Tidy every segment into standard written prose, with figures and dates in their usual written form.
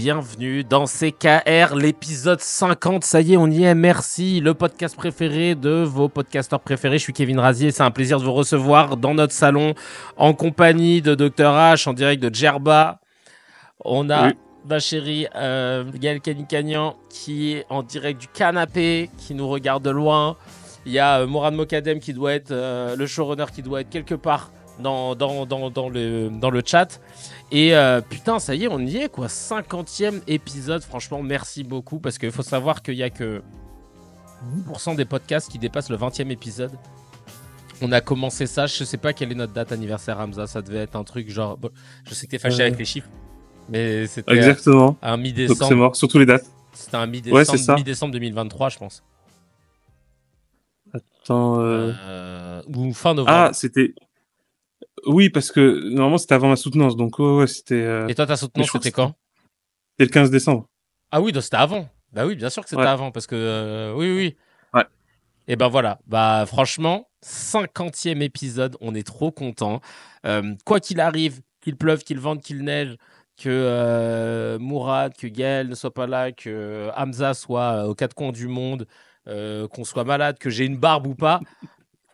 bienvenue dans CKR, l'épisode 50. Ça y est, on y est, merci. Le podcast préféré de vos podcasteurs préférés. Je suis Kevin Razier, c'est un plaisir de vous recevoir dans notre salon en compagnie de Dr H, en direct de Djerba. On a ma chérie Gaël Kanikanian qui est en direct du canapé, qui nous regarde de loin. Il y a Mourad Mokadem qui doit être le showrunner, qui doit être quelque part dans le chat. Et putain, ça y est, on y est quoi. 50e épisode. Franchement, merci beaucoup. Parce qu'il faut savoir qu'il n'y a que 10% des podcasts qui dépassent le 20e épisode. On a commencé ça. Je sais pas quelle est notre date anniversaire, Hamza. Ça devait être un truc genre. Bon, je sais que t'es fâché avec les chiffres. Mais c'était exactement. Un mi-décembre. Donc c'est mort, surtout les dates. C'était un mi-décembre, ouais, c'est ça. Mi-décembre 2023, je pense. Attends. Ou fin novembre. Ah, c'était. Oui, parce que normalement c'était avant ma soutenance, donc ouais, c'était. Et toi, ta soutenance, c'était quand? C'était le 15 décembre. Ah oui, donc c'était avant. Bah oui, bien sûr que c'était avant, parce que oui. Ouais. Et ben voilà, bah franchement, 50e épisode, on est trop contents. Quoi qu'il arrive, qu'il pleuve, qu'il vente, qu'il neige, que Mourad, que Gaël ne soit pas là, que Hamza soit aux quatre coins du monde, qu'on soit malade, que j'ai une barbe ou pas,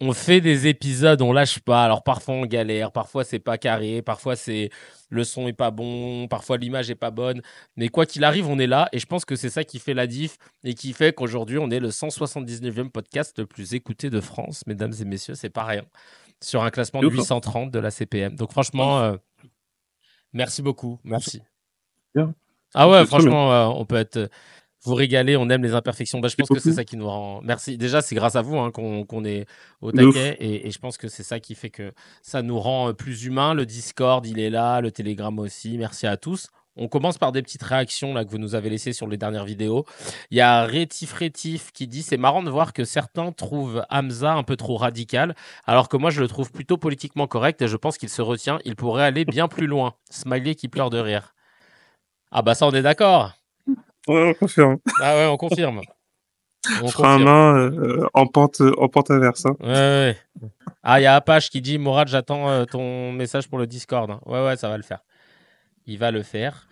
on fait des épisodes, on lâche pas. Alors parfois on galère, parfois c'est pas carré, parfois c'est le son est pas bon, parfois l'image est pas bonne. Mais quoi qu'il arrive, on est là et je pense que c'est ça qui fait la diff et qui fait qu'aujourd'hui on est le 179e podcast le plus écouté de France, mesdames et messieurs, c'est pas rien. Sur un classement de 830 de la CPM. Donc franchement, merci beaucoup, merci. Bien. Ah ouais, franchement, on peut être vous régaler, on aime les imperfections. Bah, je pense que c'est ça qui nous rend. Merci. Déjà, c'est grâce à vous hein, qu'on est au taquet et je pense que c'est ça qui fait que ça nous rend plus humains. Le Discord, il est là, le Telegram aussi. Merci à tous. On commence par des petites réactions là, que vous nous avez laissées sur les dernières vidéos. Il y a Rétif qui dit c'est marrant de voir que certains trouvent Hamza un peu trop radical, alors que moi je le trouve plutôt politiquement correct et je pense qu'il se retient. Il pourrait aller bien plus loin. Smiley qui pleure de rire. Ah bah ça on est d'accord. Ouais, on confirme. Ah ouais, on confirme. Frein à main en pente inverse. Hein. Ouais. Ah, il y a Apache qui dit Mourad, j'attends ton message pour le Discord. Hein. Ouais, ça va le faire. Il va le faire.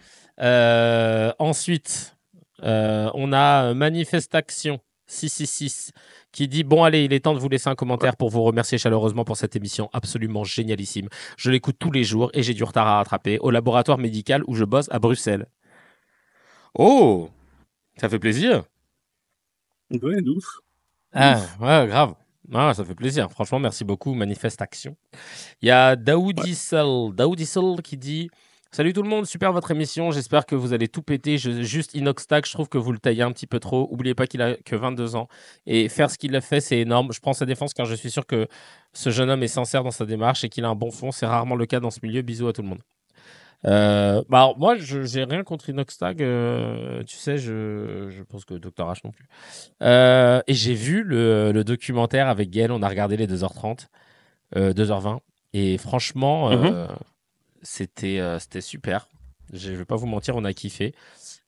Ensuite, on a Manifestation 666 qui dit bon allez, il est temps de vous laisser un commentaire pour vous remercier chaleureusement pour cette émission absolument génialissime. Je l'écoute tous les jours et j'ai du retard à rattraper au laboratoire médical où je bosse à Bruxelles. Oh, ça fait plaisir. Ouais, ouf. Ah, ouais, grave. Ah, ça fait plaisir. Franchement, merci beaucoup. Manifestation. Il y a Daoudissel qui dit salut tout le monde, super votre émission. J'espère que vous allez tout péter. Juste Inoxtag, je trouve que vous le taillez un petit peu trop. Oubliez pas qu'il a que 22 ans. Et faire ce qu'il a fait, c'est énorme. Je prends sa défense car je suis sûr que ce jeune homme est sincère dans sa démarche et qu'il a un bon fond. C'est rarement le cas dans ce milieu. Bisous à tout le monde. Alors moi, je n'ai rien contre Inoxtag. Tu sais, je pense que Dr H non plus. Et j'ai vu le documentaire avec Gaël. On a regardé les 2h30, 2h20. Et franchement, c'était super. Je ne vais pas vous mentir, on a kiffé.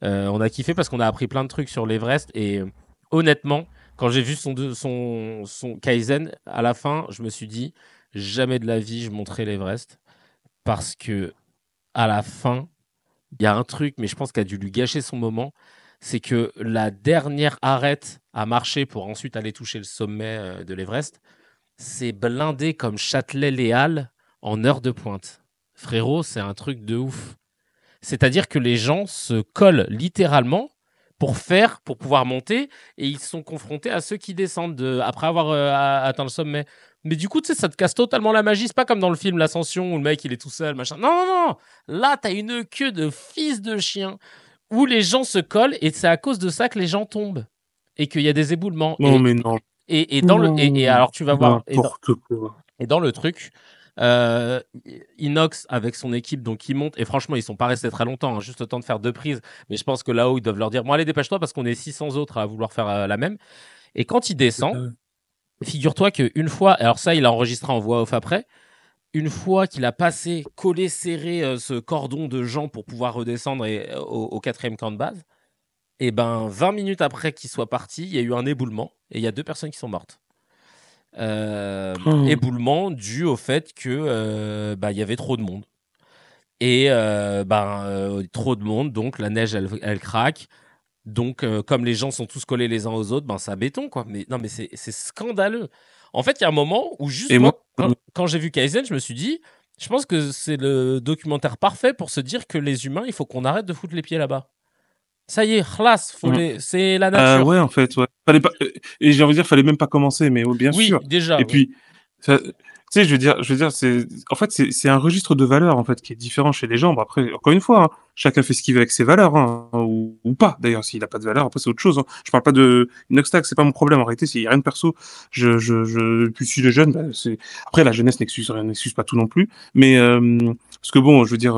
On a kiffé parce qu'on a appris plein de trucs sur l'Everest. Et honnêtement, quand j'ai vu son Kaizen, à la fin, je me suis dit, jamais de la vie, je monterai l'Everest. Parce que à la fin, il y a un truc, mais je pense qu'il a dû lui gâcher son moment. C'est que la dernière arête à marcher pour ensuite aller toucher le sommet de l'Everest, c'est blindé comme Châtelet-Les Halles en heure de pointe. Frérot, c'est un truc de ouf. C'est-à-dire que les gens se collent littéralement pour pouvoir monter et ils sont confrontés à ceux qui descendent après avoir atteint le sommet. Mais du coup, tu sais, ça te casse totalement la magie. C'est pas comme dans le film L'Ascension où le mec il est tout seul, machin. Non. Là, t'as une queue de fils de chien où les gens se collent et c'est à cause de ça que les gens tombent et qu'il y a des éboulements. Non, mais non. Et alors tu vas voir. Et dans le truc, Inox avec son équipe, donc ils montent. Et franchement, ils sont pas restés très longtemps, hein, juste le temps de faire 2 prises. Mais je pense que là-haut, ils doivent leur dire bon, allez, dépêche-toi parce qu'on est 600 autres à vouloir faire la même. Et quand il descend, figure-toi qu'une fois, alors ça, il a enregistré en voix off après. Une fois qu'il a passé, collé, serré ce cordon de gens pour pouvoir redescendre au 4e camp de base, et ben 20 minutes après qu'il soit parti, il y a eu un éboulement et il y a 2 personnes qui sont mortes. Éboulement dû au fait que y avait trop de monde. Et trop de monde, donc la neige, elle craque. Donc, comme les gens sont tous collés les uns aux autres, ben, ça béton, quoi. Mais non, mais c'est scandaleux. En fait, il y a un moment où juste Et moi, moi, quand j'ai vu Kaizen, je me suis dit, je pense que c'est le documentaire parfait pour se dire que les humains, il faut qu'on arrête de foutre les pieds là-bas. Ça y est, khlas, mm, c'est la nature. ouais, en fait, ouais. Fallait pas, et j'ai envie de dire, fallait même pas commencer, mais bien Oui, sûr. déjà, Et oui. puis, tu sais, je veux dire, en fait, c'est un registre de valeurs, en fait, qui est différent chez les gens. Bon, après, encore une fois, hein, chacun fait ce qu'il veut avec ses valeurs, hein, ou pas. D'ailleurs, s'il a pas de valeurs, après, c'est autre chose, hein. Je parle pas de Inoxtag, c'est pas mon problème. En réalité, s'il y a rien de perso, puis si les jeunes, bah, après, la jeunesse n'excuse pas tout non plus. Mais, parce que bon, je veux dire,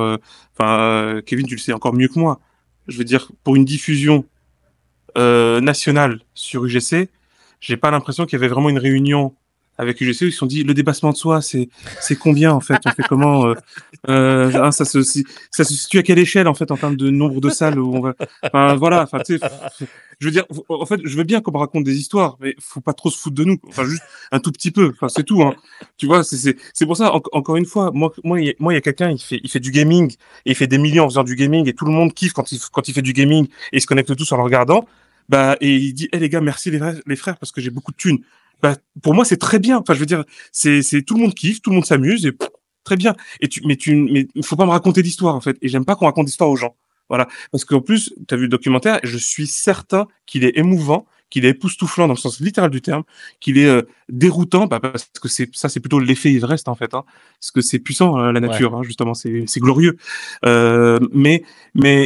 enfin, Kevin, tu le sais encore mieux que moi. Je veux dire, pour une diffusion nationale sur UGC, j'ai pas l'impression qu'il y avait vraiment une réunion avec UGC où ils se sont dit le dépassement de soi, c'est combien en fait, on fait comment, hein, ça se situe à quelle échelle en fait en termes de nombre de salles où on va, enfin voilà, enfin tu sais, je veux dire, en fait, je veux bien qu'on me raconte des histoires, mais faut pas trop se foutre de nous, enfin juste un tout petit peu, enfin c'est tout, hein. Tu vois, c'est pour ça encore une fois, moi il y a quelqu'un, il fait du gaming et il fait des millions en faisant du gaming et tout le monde kiffe quand il fait du gaming et ils se connectent tous en le regardant. Bah, et il dit, les gars, merci les frères parce que j'ai beaucoup de thunes. Bah, pour moi, c'est très bien. Enfin, je veux dire, c'est tout le monde kiffe, tout le monde s'amuse et très bien. Mais il faut pas me raconter d'histoire, en fait. Et j'aime pas qu'on raconte d'histoire aux gens. Voilà. Parce qu'en plus, tu as vu le documentaire, je suis certain qu'il est émouvant, qu'il est époustouflant dans le sens littéral du terme, qu'il est déroutant, bah, parce que c'est plutôt l'effet Everest, en fait, hein. Parce que c'est puissant, la Ouais. nature, hein, justement, c'est glorieux. Mais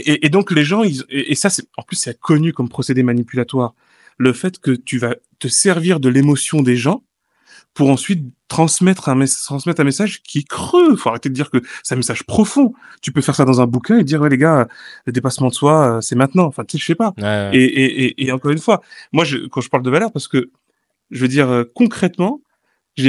et donc les gens, et ça, en plus, c'est connu comme procédé manipulatoire. Le fait que tu vas te servir de l'émotion des gens pour ensuite transmettre un message qui est creux. Faut arrêter de dire que c'est un message profond. Tu peux faire ça dans un bouquin et dire, ouais, les gars, le dépassement de soi, c'est maintenant. Enfin, tu sais, je sais pas. Ouais, ouais. Et encore une fois, moi, quand je parle de valeur, parce que, je veux dire, concrètement, je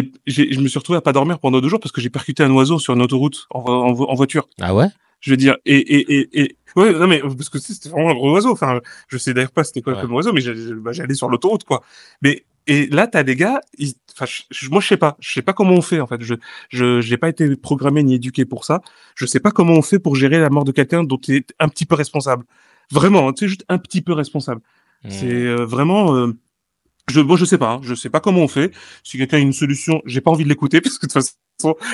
me suis retrouvé à pas dormir pendant 2 jours parce que j'ai percuté un oiseau sur une autoroute en voiture. Ah ouais? Je veux dire, ouais, non, mais, parce que c'était vraiment un gros oiseau. Enfin, je sais d'ailleurs pas c'était quoi Ouais. comme oiseau, mais j'allais sur l'autoroute, quoi. Mais, et là, t'as des gars, enfin, moi, je sais pas comment on fait, en fait. J'ai pas été programmé ni éduqué pour ça. Je sais pas comment on fait pour gérer la mort de quelqu'un dont tu es un petit peu responsable. Vraiment, hein, tu sais, juste un petit peu responsable. C'est Hmm. vraiment, je sais pas, hein. Je sais pas comment on fait. Si quelqu'un a une solution, j'ai pas envie de l'écouter parce que de toute façon,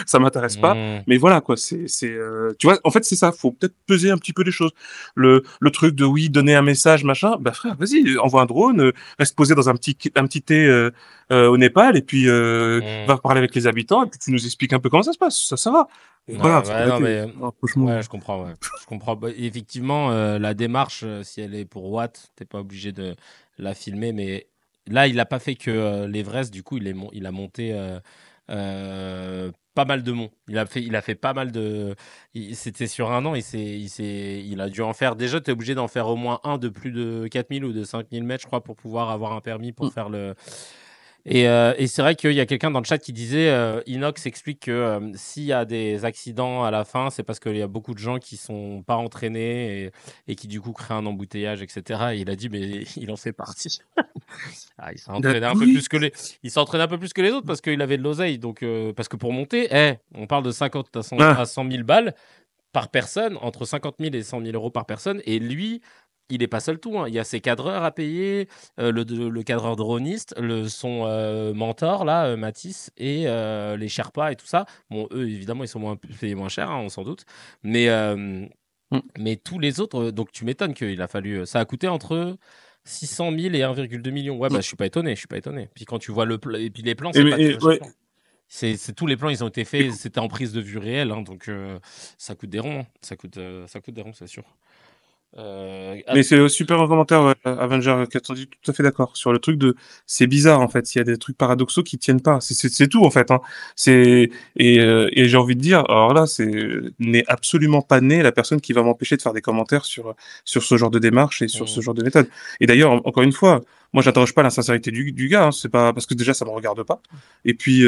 ça m'intéresse pas. Hmm. Mais voilà, quoi. Tu vois, en fait, c'est ça. Faut peut-être peser un petit peu les choses. Le truc de oui, donner un message, machin. Bah frère, vas-y, envoie un drone, reste posé dans un petit thé au Népal et puis Hmm. va parler avec les habitants et puis tu nous expliques un peu comment ça se passe. Ça va. Et voilà, Ouais, faut ouais, non, arrêter. mais Non, franchement. ouais, je comprends, ouais. Je comprends. Bah, effectivement, la démarche, si elle est pour Watt, t'es pas obligé de la filmer, mais là, il a pas fait que l'Everest, du coup, il a monté pas mal de monts. Il a fait pas mal de. C'était sur un an, il a dû en faire. Déjà, t'es obligé d'en faire au moins un de plus de 4000 ou de 5000 mètres, je crois, pour pouvoir avoir un permis pour Mm. faire le. Et c'est vrai qu'il y a quelqu'un dans le chat qui disait Inox explique que s'il y a des accidents à la fin, c'est parce qu'il y a beaucoup de gens qui sont pas entraînés et qui du coup créent un embouteillage, etc. Et il a dit mais il en fait partie. Ah, Oui. il s'entraînait un peu plus que les autres parce qu'il avait de l'oseille. Donc parce que pour monter, on parle de 50 à Ah. 100 000 balles par personne, entre 50 000 et 100 000 euros par personne. Et lui, il n'est pas seul tout, hein. Il y a ses cadreurs à payer, le cadreur droniste, son mentor, là, Mathis, et les Sherpas et tout ça. Bon, eux, évidemment, ils sont payés moins cher, hein, on s'en doute. Mais, euh, Mm. mais tous les autres, donc tu m'étonnes qu'il a fallu. Ça a coûté entre 600 000 et 1,2 million. Ouais, bah, Mm. je suis pas étonné, je suis pas étonné. Puis quand tu vois et puis les plans, Et, c'est pas chaque ouais. plan. C'est tous les plans, ils ont été faits, c'était en prise de vue réelle, hein, donc ça coûte des ronds, hein. Ça coûte des ronds, c'est sûr. Mais c'est super un commentaire, ouais, Avenger 410, tout à fait d'accord sur le truc de, c'est bizarre en fait, il y a des trucs paradoxaux qui tiennent pas, c'est tout en fait, hein. C'est et j'ai envie de dire, alors là, c'est n'est absolument pas né la personne qui va m'empêcher de faire des commentaires sur ce genre de démarche et sur ce on- genre de méthode. Et d'ailleurs, encore une fois, moi, j'interroge pas la sincérité du gars. Hein. C'est pas parce que déjà, ça me regarde pas. Et puis,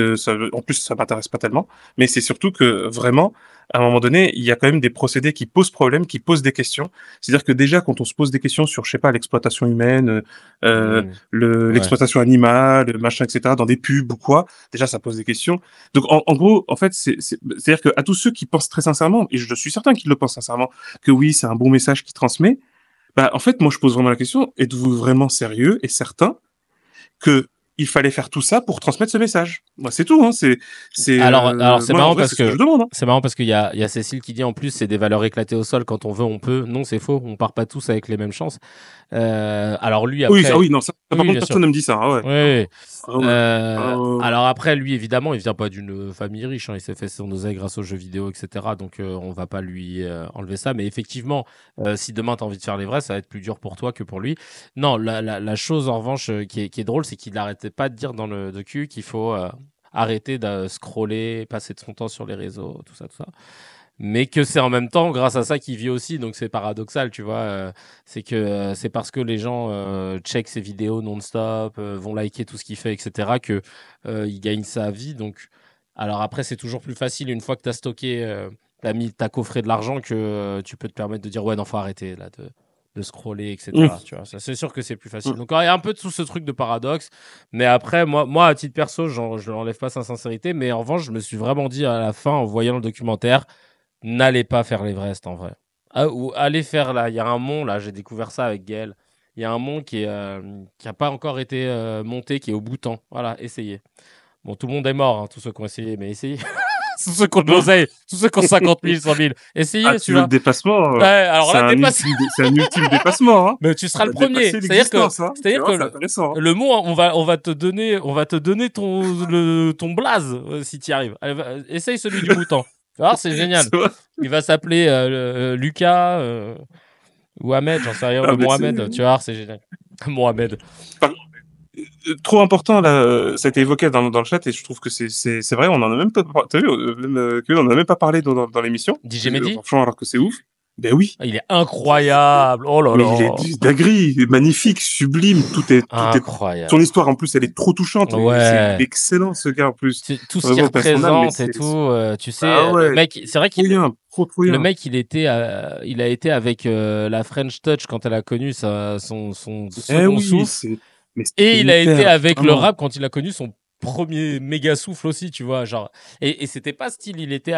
en plus, ça m'intéresse pas tellement. Mais c'est surtout que vraiment, à un moment donné, il y a quand même des procédés qui posent problème, qui posent des questions. C'est-à-dire que déjà, quand on se pose des questions sur, je sais pas, l'exploitation humaine, Ouais. l'exploitation animale, machin, etc., dans des pubs ou quoi, déjà, ça pose des questions. Donc, en gros, en fait, c'est-à-dire que à tous ceux qui pensent très sincèrement, et je suis certain qu'ils le pensent sincèrement, que oui, c'est un bon message qui transmet. Bah, en fait, moi, je pose vraiment la question, êtes-vous vraiment sérieux et certain que il fallait faire tout ça pour transmettre ce message? Moi, c'est tout, hein. Alors c'est Moi, en marrant vrai, parce c'est ce que que je demande, hein. il y a Cécile qui dit en plus c'est des valeurs éclatées au sol quand on veut on peut. Non, c'est faux, on part pas tous avec les mêmes chances. Alors lui Oui, ah après oui, non, ça, par oui, contre, bien sûr. personne ne me dit ça. Ah ouais. Oui. Ah ouais. Alors après, lui, évidemment, il vient pas d'une famille riche. Hein. Il s'est fait son oseille grâce aux jeux vidéo, etc. Donc, on va pas lui enlever ça. Mais effectivement, si demain tu as envie de faire les vrais, ça va être plus dur pour toi que pour lui. Non, la chose en revanche qui est drôle, c'est qu'il n'arrêtait pas de dire dans le docu qu'il faut arrêter de scroller, passer de son temps sur les réseaux, tout ça, tout ça. Mais que c'est en même temps grâce à ça qu'il vit aussi, donc c'est paradoxal, tu vois. C'est que c'est parce que les gens checkent ses vidéos non-stop, vont liker tout ce qu'il fait, etc., que il gagne sa vie. Donc, alors après, c'est toujours plus facile une fois que tu as stocké, t'as coffré de l'argent que tu peux te permettre de dire ouais, non, faut arrêter là de scroller, hum, etc. Tu vois, ça, c'est sûr que c'est plus facile. hum. Donc, il y a un peu de tout ce truc de paradoxe. Mais après, moi à titre perso, je n'enlève pas sa sincérité. Mais en revanche, je me suis vraiment dit à la fin, en voyant le documentaire, n'allez pas faire l'Everest en vrai. Ah, ou allez faire là, il y a un mont là, j'ai découvert ça avec Gaël. Il y a un mont qui a pas encore été monté, qui est au Bhoutan. Voilà, essayez. Bon, tout le monde est mort, hein, tous ceux qui ont essayé, mais essayez. Tous ceux qui ont de l'oseille, tous ceux qui ont 50 000, 100 000. Ah, Essayez tu veux le celui-là. dépassement? Ouais, alors là, dépasse. C'est un ultime dépassement, hein. Mais tu seras le T'as premier. dépassé C'est-à-dire que, l'existence, hein. Tu c'est-à-dire que vois, c'est intéressant. Hein. le mot, on va te donner ton blaze si tu y arrives. Allez, essaye celui du Bhoutan. Tu vas voir, c'est génial. Tu vois. Il va s'appeler Lucas ou Ahmed, j'en sais rien, Ah, le mais c'est Mohamed. Tu vas voir, c'est génial. Mohamed. par- trop important là. Ça a été évoqué dans le chat et je trouve que c'est vrai. On en a même pas. T'as vu, même, on en a même pas parlé dans l'émission. DJ Mehdi. Franchement, alors que c'est ouf. Ben oui. Il est incroyable. Oh là Mais il est là. dinguerie, magnifique, sublime. Tout est. Son Incroyable. histoire en plus, elle est trop touchante. Et il est Ouais. excellent ce gars en plus. Tout ce qu'il Vraiment, paix à son âme, mais représente et tout, tu ah sais, le ouais, mec, c'est vrai trop qu'il bien, trop le bien. mec, il a été avec la French Touch quand elle a connu son Eh second oui, souffle, mais c'est et il une a été perle, avec le vraiment. rap quand il a connu son premier méga souffle aussi, tu vois, genre. Et c'était pas style, il était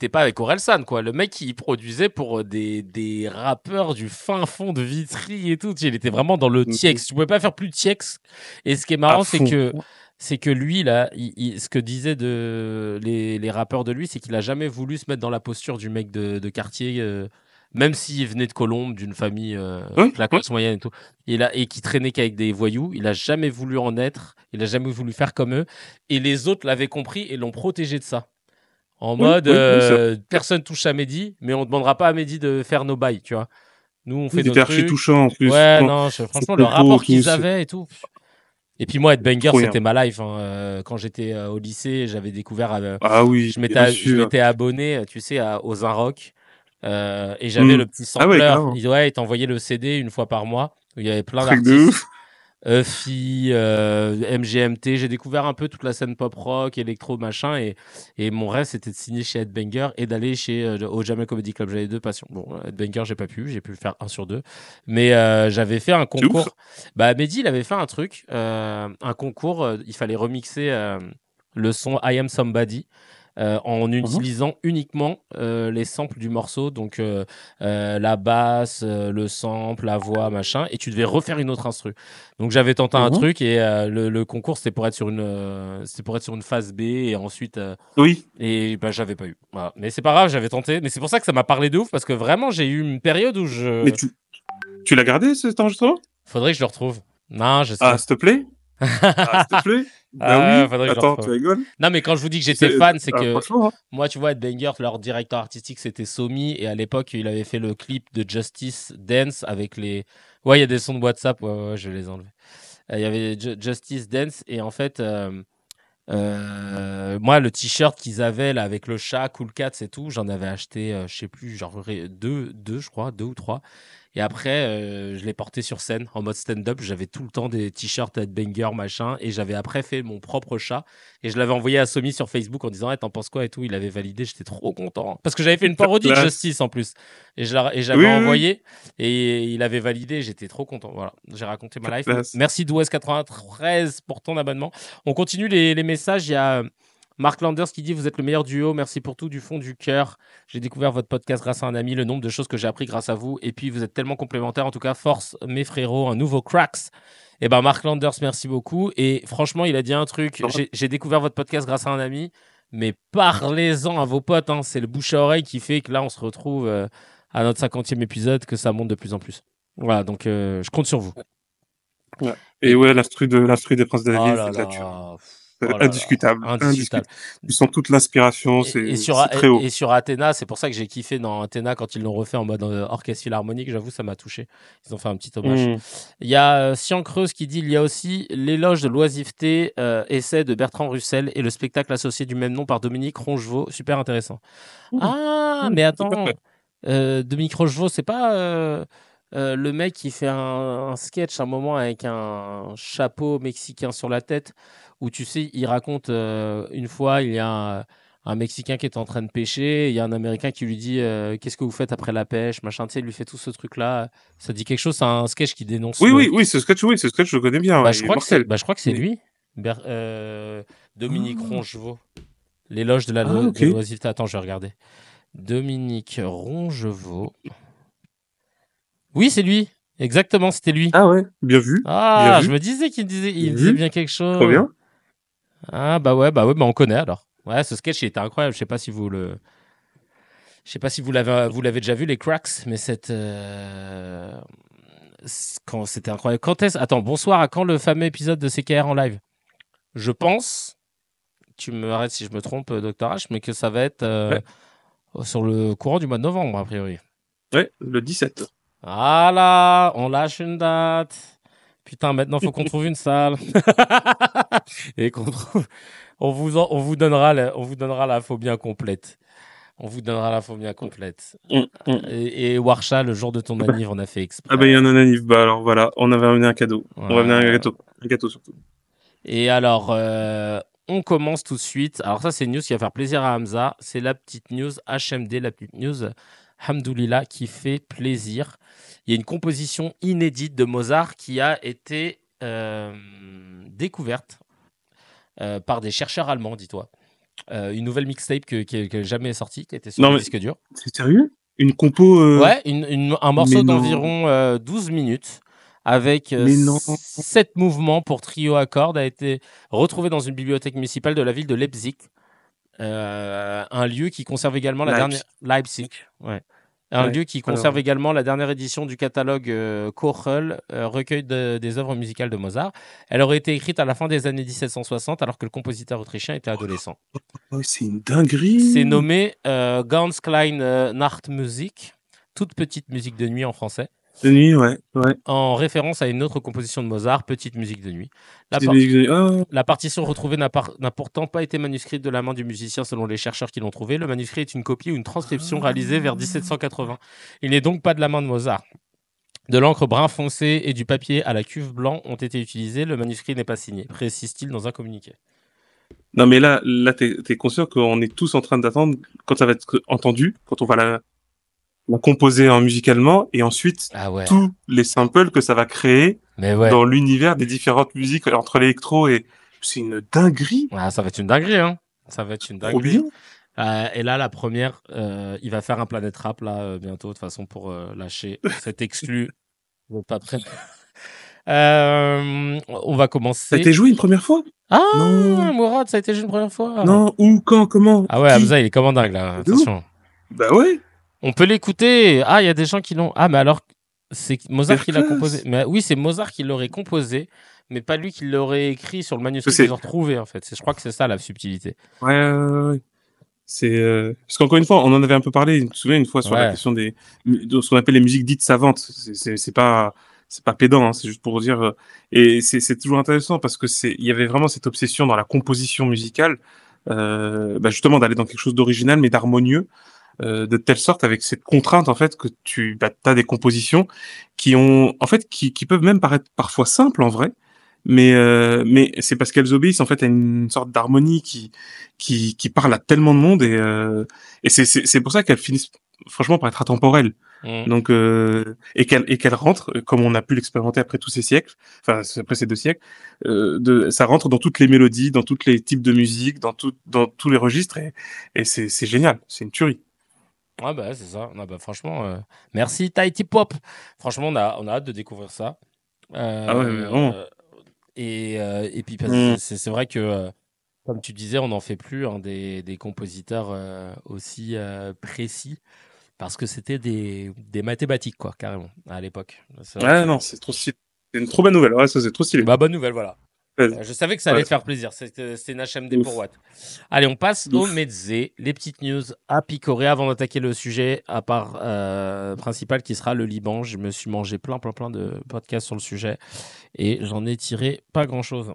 pas avec Orelsan, quoi. Le mec, il produisait pour des rappeurs du fin fond de Vitry et tout. Il était vraiment dans le Mhm. TX. Tu pouvais pas faire plus TX. Et ce qui est À marrant, fond. c'est que lui, là, ce que disaient les rappeurs de lui, c'est qu'il a jamais voulu se mettre dans la posture du mec de quartier, même s'il venait de Colombes, d'une famille Oui, de la oui. classe moyenne et tout, et qui traînait qu'avec des voyous. Il a jamais voulu en être. Il a jamais voulu faire comme eux. Et les autres l'avaient compris et l'ont protégé de ça. En Oui, mode, oui, oui, c'est vrai. personne touche à Mehdi, mais on demandera pas à Mehdi de faire nos bails, tu vois. Nous, on Oui, fait il nos était archi trucs. touchant en plus. Ouais, Franchement, non, ses franchement, le propos, rapport tout, qu'ils c'est avaient et tout. Et puis moi, Headbanger, trop c'était bien. ma life. Hein. Quand j'étais au lycée, j'avais découvert, Ah oui, bien je sûr. m'étais abonné, tu sais, aux Rock. Et j'avais Hmm. le petit Ah ouais, sampler. grave. Ouais, il t'envoyait le CD une fois par mois, où il y avait plein Truc de d'artistes. ouf. Euphie, MGMT, j'ai découvert un peu toute la scène pop rock, électro, machin, et mon rêve c'était de signer chez Headbanger et d'aller au Jamel Comedy Club. J'avais deux passions. Bon, Headbanger, j'ai pu le faire un sur deux, mais j'avais fait un C'est ouf, ça. concours. Bah, Mehdi, il avait fait un truc, un concours, il fallait remixer le son I Am Somebody. En Mhm. utilisant uniquement les samples du morceau, donc la basse, le sample, la voix, machin, et tu devais refaire une autre instru. Donc j'avais tenté un Mhm. truc et le concours c'était pour être sur une phase B et ensuite Oui. et bah j'avais pas eu. Voilà. Mais c'est pas grave, j'avais tenté. Mais c'est pour ça que ça m'a parlé de ouf parce que vraiment j'ai eu une période où Mais je tu l'as gardé, cet enregistrement? faudrait que je le retrouve. Non, je Ah, sais. s'il te plaît? Ah, s'il te plaît? Ben Ah, oui. faudrait que je le Attends, tu retrouve. rigoles? Non, mais quand je vous dis que Tu j'étais sais, fan, c'est ah, que franchement, hein. moi, tu vois, Headbanger, leur directeur artistique, c'était Somi. Et à l'époque, il avait fait le clip de Justice Dance avec les. Ouais, il y a des sons de WhatsApp. Ouais, ouais, ouais, je vais les enlever. Il y avait Justice Dance. Et en fait, moi, le t-shirt qu'ils avaient là avec le chat, Cool Cats et tout, j'en avais acheté, je sais plus, genre deux, je crois, deux ou trois. Et après, je l'ai porté sur scène en mode stand-up. J'avais tout le temps des t-shirts headbanger, machin. Et j'avais après fait mon propre chat. Et je l'avais envoyé à Somi sur Facebook en disant hey, t'en penses quoi et tout. Il avait validé. J'étais trop content. Parce que j'avais fait une parodie de Classe. Justice en plus. Et j'avais Oui, oui, oui. envoyé. Et il avait validé. J'étais trop content. Voilà. J'ai raconté ma life. Classe. Merci Douest93 pour ton abonnement. On continue les messages. Il y a Mark Landers qui dit vous êtes le meilleur duo. Merci pour tout du fond du cœur. J'ai découvert votre podcast grâce à un ami, le nombre de choses que j'ai appris grâce à vous. Et puis, vous êtes tellement complémentaires. En tout cas, force, mes frérots, un nouveau cracks. Et ben, Mark Landers, merci beaucoup. Et franchement, il a dit un truc. J'ai découvert votre podcast grâce à un ami. Mais parlez-en à vos potes. Hein. C'est le bouche à oreille qui fait que là, on se retrouve à notre 50e épisode, que ça monte de plus en plus. Voilà, donc je compte sur vous. Ouais. Et ouais, l'instru des Princes de la Oh Ville, là c'est de la tuerie. là. Oh là là. Indiscutable. Indiscutable. Tu sens toute l'inspiration, Et c'est très haut. sur Athéna, c'est pour ça que j'ai kiffé dans Athéna quand ils l'ont refait en mode orchestre philharmonique. J'avoue, ça m'a touché. Ils ont fait un petit hommage. Il y a Sian Creuse qui dit il y a aussi l'éloge de l'oisiveté, essai de Bertrand Russell et le spectacle associé du même nom par Dominique Ronchevaux. Super intéressant. Ah, mais attends. Dominique Ronchevaux, c'est pas le mec qui fait un sketch à un moment avec un chapeau mexicain sur la tête où tu sais, il raconte une fois, il y a un Mexicain qui est en train de pêcher, il y a un Américain qui lui dit qu'est-ce que vous faites après la pêche, machin, tu sais, il lui fait tout ce truc-là. Ça dit quelque chose, c'est un sketch qui dénonce. Oui, ce sketch, je le connais bien, Bah, ouais, il est mortel. je crois que c'est lui, Dominique Ronchevaux, l'éloge de ok. l'oisiveté. Attends, je vais regarder. Dominique Ronchevaux. Oui, c'est lui. Exactement, c'était lui. Ah ouais, bien vu. Bien Ah, je vu. me disais il Bien disait vu. bien quelque Trop chose. bien. Ah bah ouais, bah on connaît alors. Ouais, ce sketch il était incroyable. Je sais pas si vous l'avez déjà vu les Cracks, mais quand c'était incroyable. Attends, bonsoir. À quand le fameux épisode de CKR en live? Je pense. Tu me arrêtes si je me trompe, Dr H, mais que ça va être Ouais. sur le courant du mois de novembre a priori. Ouais, le 17. Ah là, on lâche une date. Putain, maintenant faut qu'on trouve une salle. Et on vous donnera la phobia complète. On vous donnera la phobia complète. Et Warsha, le jour de ton anniv, on a fait Ah bah il y exprès. en a un anniv. Bah alors voilà, on avait amené un cadeau. On va amener un gâteau. Un gâteau surtout. Et alors, on commence tout de suite. Alors ça, c'est une news qui va faire plaisir à Hamza. C'est la petite news HMD, la petite news Hamdoulillah qui fait plaisir. Il y a une composition inédite de Mozart qui a été découverte par des chercheurs allemands, dis-toi. Une nouvelle mixtape qui n'est jamais sortie, qui était sur le disque dur. C'est sérieux? Une compo Ouais, un morceau d'environ 12 minutes avec 7 mouvements pour trio à cordes a été retrouvé dans une bibliothèque municipale de la ville de Leipzig. Un lieu qui conserve également la dernière Leipzig, ouais. Un lieu qui conserve également la dernière édition du catalogue Köchel, recueil des œuvres musicales de Mozart. Elle aurait été écrite à la fin des années 1760, alors que le compositeur autrichien était adolescent. Oh, c'est une dinguerie. C'est nommé Ganz kleine Nachtmusik, toute petite musique de nuit en français. De nuit, ouais. En référence à une autre composition de Mozart, Petite musique de nuit. La partition retrouvée n'a pourtant pas été manuscrite de la main du musicien selon les chercheurs qui l'ont trouvé. Le manuscrit est une copie ou une transcription réalisée vers 1780. Il n'est donc pas de la main de Mozart. De l'encre brun foncé et du papier à la cuve blanc ont été utilisés. Le manuscrit n'est pas signé, précise-t-il dans un communiqué. Non mais là t'es conscient qu'on est tous en train d'attendre quand ça va être entendu, quand on va la composer musicalement et ensuite tous les samples que ça va créer dans l'univers des différentes musiques entre l'électro et c'est une dinguerie. Ah, ça va être une dinguerie, hein. Ça va être une dinguerie. Trop bien. Et là, la première, il va faire un Planet Rap là bientôt de toute façon pour lâcher cet exclu. Donc pas prêt. On va commencer. Ça a été joué une première fois? Ah, Mourad, ça a été joué une première fois. Non, où, quand, comment? Ah ouais, Hamza, il est comment dingue là. Attention. Bah ouais. On peut l'écouter. Ah, il y a des gens qui l'ont. Ah, mais alors, c'est Mozart qui l'a composé. Mais oui, c'est Mozart qui l'aurait composé, mais pas lui qui l'aurait écrit sur le manuscrit qu'ils ont retrouvé en fait. Je crois que c'est ça la subtilité. Ouais. C'est parce qu'encore une fois, on en avait un peu parlé. Je me souviens une fois sur la question de ce qu'on appelle les musiques dites savantes. C'est pas pédant, hein, c'est juste pour dire. Et c'est toujours intéressant parce que il y avait vraiment cette obsession dans la composition musicale, justement d'aller dans quelque chose d'original mais d'harmonieux. de telle sorte avec cette contrainte en fait que tu as des compositions qui ont en fait qui peuvent même paraître parfois simples en vrai, mais c'est parce qu'elles obéissent en fait à une sorte d'harmonie qui parle à tellement de monde et c'est pour ça qu'elles finissent franchement par être intemporelles. Mm. Donc et qu'elle rentre comme on a pu l'expérimenter après tous ces siècles, enfin après ces 2 siècles, ça rentre dans toutes les mélodies, dans tous les types de musique, dans tous les registres et c'est génial, c'est une tuerie. Ah bah c'est ça. Ah bah, franchement, merci Tahiti Pop. Franchement, on a hâte de découvrir ça. Ah ouais, mais vraiment. Euh, et puis parce que Mm. c'est vrai que, comme tu disais, on n'en fait plus hein, des compositeurs aussi précis parce que c'était des mathématiques, quoi, carrément, à l'époque. C'est vrai Ah que. non, c'est trop stylé. C'est une trop bonne nouvelle. Ouais, ça c'est trop stylé. Bah, bonne nouvelle, voilà. Ouais, Je savais que ça allait ouais, te faire plaisir. C'était une HMD pour ouf, Watt. Allez, on passe au ouf. mezze, les petites news à picorer avant d'attaquer le sujet à part principal qui sera le Liban. Je me suis mangé plein de podcasts sur le sujet et j'en ai tiré pas grand-chose.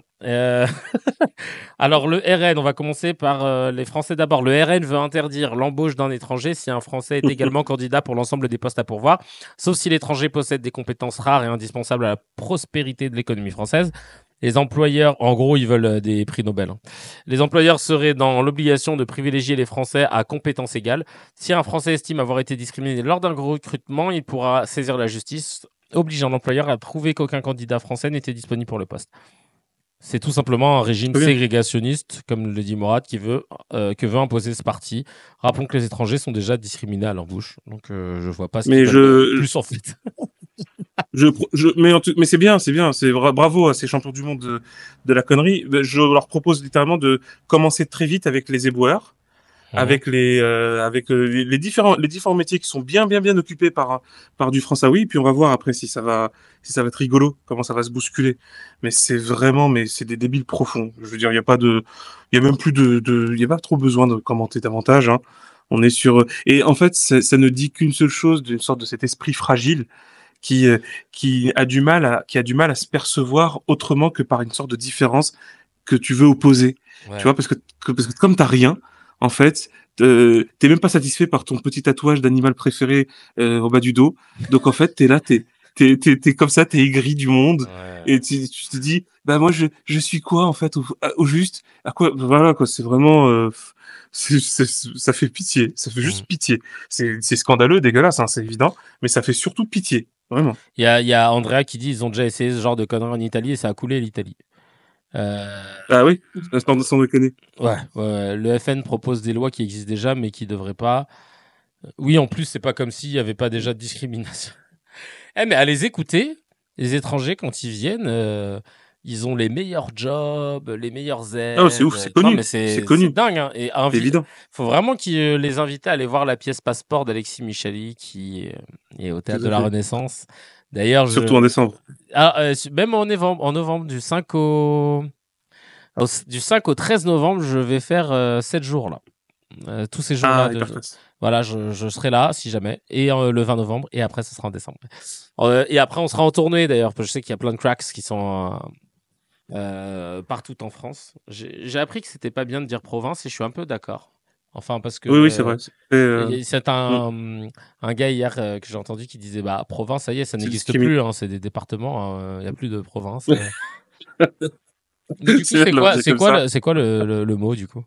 Alors, le RN, on va commencer par les Français d'abord. Le RN veut interdire l'embauche d'un étranger si un Français est également candidat pour l'ensemble des postes à pourvoir, sauf si l'étranger possède des compétences rares et indispensables à la prospérité de l'économie française. Les employeurs, en gros, ils veulent des prix Nobel, hein. Les employeurs seraient dans l'obligation de privilégier les Français à compétences égales. Si un Français estime avoir été discriminé lors d'un recrutement, il pourra saisir la justice, obligeant l'employeur à prouver qu'aucun candidat français n'était disponible pour le poste. C'est tout simplement un régime Très bien. ségrégationniste, comme le dit Morad, que veut imposer ce parti. Rappelons que les étrangers sont déjà discriminés à l'embauche, donc je vois pas ce qu'ils Mais veulent plus en fait. mais c'est bien, bravo à ces champions du monde de la connerie. Je leur propose littéralement de commencer très vite avec les éboueurs, Mhm. avec les différents métiers qui sont bien occupés par du françaoui, puis on va voir après si ça va être rigolo, comment ça va se bousculer. Mais mais c'est des débiles profonds. Je veux dire, il y a même plus il y a pas trop besoin de commenter davantage, hein. On est sur, et en fait, ça ne dit qu'une seule chose, d'une sorte de cet esprit fragile qui, euh, qui a du mal à se percevoir autrement que par une sorte de différence que tu veux opposer. Tu Ouais. vois, parce que comme t'as rien, en fait, t'es même pas satisfait par ton petit tatouage d'animal préféré au bas du dos. Donc en fait, t'es là, t'es comme ça, t'es aigri du monde Ouais. et tu te dis, bah moi je suis quoi en fait au juste, à quoi, voilà quoi, c'est vraiment, ça fait pitié, ça fait Mhm. juste pitié. C'est scandaleux, dégueulasse, hein, c'est évident, mais ça fait surtout pitié, vraiment. Il y a Andrea qui dit ils ont déjà essayé ce genre de conneries en Italie et ça a coulé l'Italie. Euh, Ah oui, sans déconner. ouais. Le FN propose des lois qui existent déjà mais qui devraient pas. Oui, en plus, c'est pas comme s'il y avait pas déjà de discrimination. Eh, mais à les écouter, les étrangers, quand ils viennent, ils ont les meilleurs jobs, les meilleures Ah, c'est aides. ouf, c'est Non, mais connu, c'est c'est connu, dingue, hein. Et c'est évident. faut vraiment qu'ils les invitent à aller voir la pièce Passeport d'Alexis Michali qui est au Tout Théâtre de à la fait. Renaissance. D'ailleurs, Surtout en décembre. même en novembre, du 5 au 13 novembre, je vais faire 7 jours là. Tous ces jours-là, Ah, hyper classe. voilà, je serai là si jamais, et le 20 novembre, et après, ce sera en décembre. Et après, on sera en tournée d'ailleurs, parce que je sais qu'il y a plein de cracks qui sont partout en France. J'ai appris que c'était pas bien de dire province, et je suis un peu d'accord. Enfin, parce que Oui, oui, c'est vrai. c'est Hmm, un gars hier que j'ai entendu qui disait bah, province, ça y est, ça c'est n'existe discriminé. plus, hein, c'est des départements, il n'y a plus de province. Mais du coup, C'est bien de leur dire comme ça. c'est quoi le mot du coup?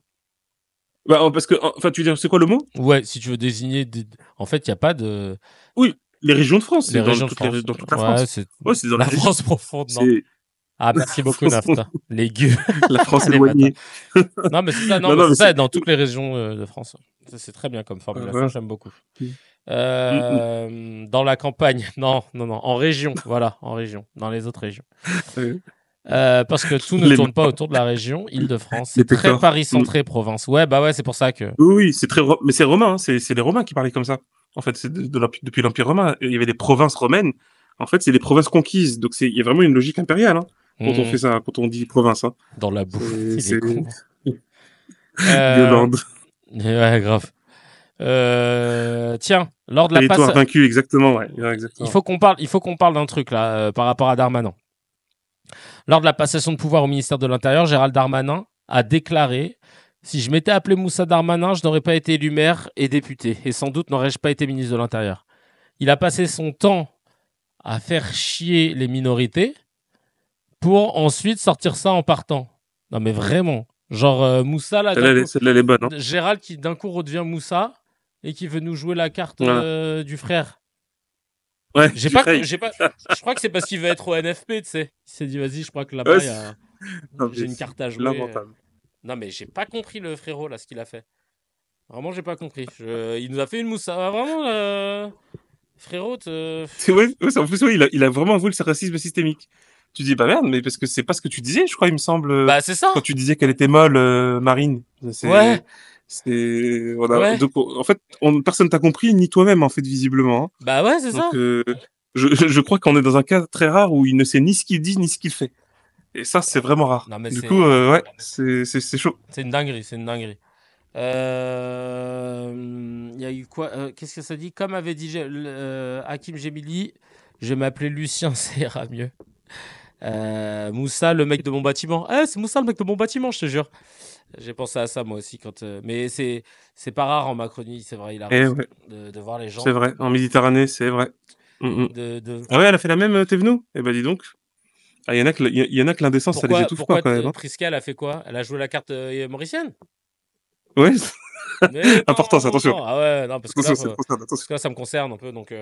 Bah, parce que, enfin, tu veux dire, c'est quoi le mot? Ouais, si tu veux désigner. En fait, il n'y a pas de. Oui, les régions de France, Les c'est régions de France. dans toute la Ouais, France. c'est Ouais, c'est dans les la régions. France profonde, non. C'est Ah, la merci beaucoup, France, Nafta. Les gueux. la France Les bâtards. éloignée. Non, mais c'est ça, non, Non, mais non, c'est mais ça, c'est, dans toutes les régions de France. Ça, c'est très bien comme formulation, voilà. j'aime beaucoup. Hmm, hmm. Dans la campagne, non, en région, voilà, en région, dans les autres régions. Euh, Parce que tout ne Les, tourne pas autour de la région, Île-de-France. les C'est très pécores. Hmm. Paris-centré, province. Ouais, bah ouais, c'est pour ça que. Oui, oui, mais c'est romain, hein, c'est les Romains qui parlaient comme ça. En fait, c'est depuis l'Empire romain. Il y avait des provinces romaines. En fait, c'est des provinces conquises. Donc, il y a vraiment une logique impériale, hein, quand on Hmm, fait ça, quand on dit province, hein. dans la boue. Il est C'est con. Euh, Yolande. ouais, grave. Tiens, lors de la passe, Territoire vaincu, exactement, ouais. Ouais, exactement. il faut qu'on parle d'un truc là par rapport à Darmanin. Lors de la passation de pouvoir au ministère de l'Intérieur, Gérald Darmanin a déclaré Si je m'étais appelé Moussa Darmanin, je n'aurais pas été élu maire et député. Et sans doute n'aurais-je pas été ministre de l'Intérieur. Il a passé son temps à faire chier les minorités pour ensuite sortir ça en partant. Non mais vraiment. Genre Moussa, là, d'un coup, Celle-là, elle est bonne. Hein. Gérald qui d'un coup redevient Moussa et qui veut nous jouer la carte Voilà. du frère. Ouais, J'ai du pas, frère. j'ai pas, je crois que c'est parce qu'il veut être au NFP, tu sais. Il s'est dit, vas-y, je crois que là-bas, Ouais, non, j'ai mais une c'est carte à jouer. lamentable. Non, mais j'ai pas compris le frérot, là, ce qu'il a fait. Vraiment, j'ai pas compris. Il nous a fait une mousse. Ah, vraiment, frérot. En plus, ouais, il a vraiment avoué le racisme systémique. Tu dis, bah merde, mais parce que c'est pas ce que tu disais, je crois, il me semble, Bah, c'est ça. quand tu disais qu'elle était molle, Marine. Ouais, ouais. Donc, en fait, personne t'a compris, ni toi-même, en fait, visiblement. Hein. Bah, ouais, c'est Donc, ça. je crois qu'on est dans un cas très rare où il ne sait ni ce qu'il dit, ni ce qu'il fait. Et ça, c'est vraiment rare. Non, mais Du coup, ouais, c'est chaud. c'est une dinguerie, c'est une dinguerie. Il y a eu quoi qu'est-ce que ça dit? Comme avait dit Hakim Gemili, je vais m'appeler Lucien, ça ira mieux. Moussa, le mec de mon bâtiment. C'est Moussa, le mec de mon bâtiment, je te jure. J'ai pensé à ça moi aussi quand. Mais c'est pas rare en Macronie, c'est vrai, il a Et raison ouais, de voir les c'est gens. vrai. En Méditerranée, c'est vrai. De... Ah ouais, elle a fait la même, t'es venu? Eh ben, dis donc. Ah, il y en a que l'indécence, ça les étouffe pas, Pourquoi quand même. Hein. Prisca, elle a fait quoi? Elle a joué la carte mauricienne? Ouais, Mais important, ça, attention. non! Ah ouais, non, Attention, ça concerne, parce attention. que là, ça me concerne un peu, donc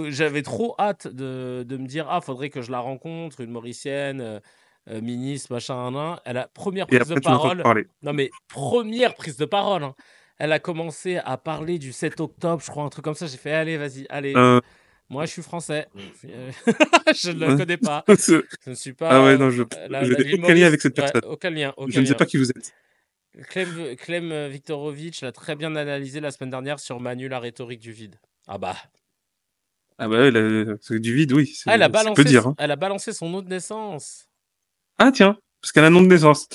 j'avais trop hâte de me dire, ah, faudrait que je la rencontre, une Mauricienne, ministre, machin, nan. Elle a première Et prise de après, tu l'entends parole. parler. Non, mais première prise de parole. Hein. Elle a commencé à parler du 7 octobre, je crois, un truc comme ça. J'ai fait, allez, vas-y, allez. Euh, Moi, je suis français. Je ne le ouais. connais pas. Je ne suis Ah ouais, pas non, la je n'ai ville aucun lien Maurice. avec cette Ouais, personne. aucun lien, Je aucun ne sais lien. pas qui vous êtes. Clem Viktorovitch l'a très bien analysé la semaine dernière sur Manu, la rhétorique du vide. Ah bah. Ah bah ouais, c'est du vide, oui, Ah, c'est peu dire. Hein. elle a balancé son nom de naissance. Ah tiens, parce qu'elle a un nom de naissance.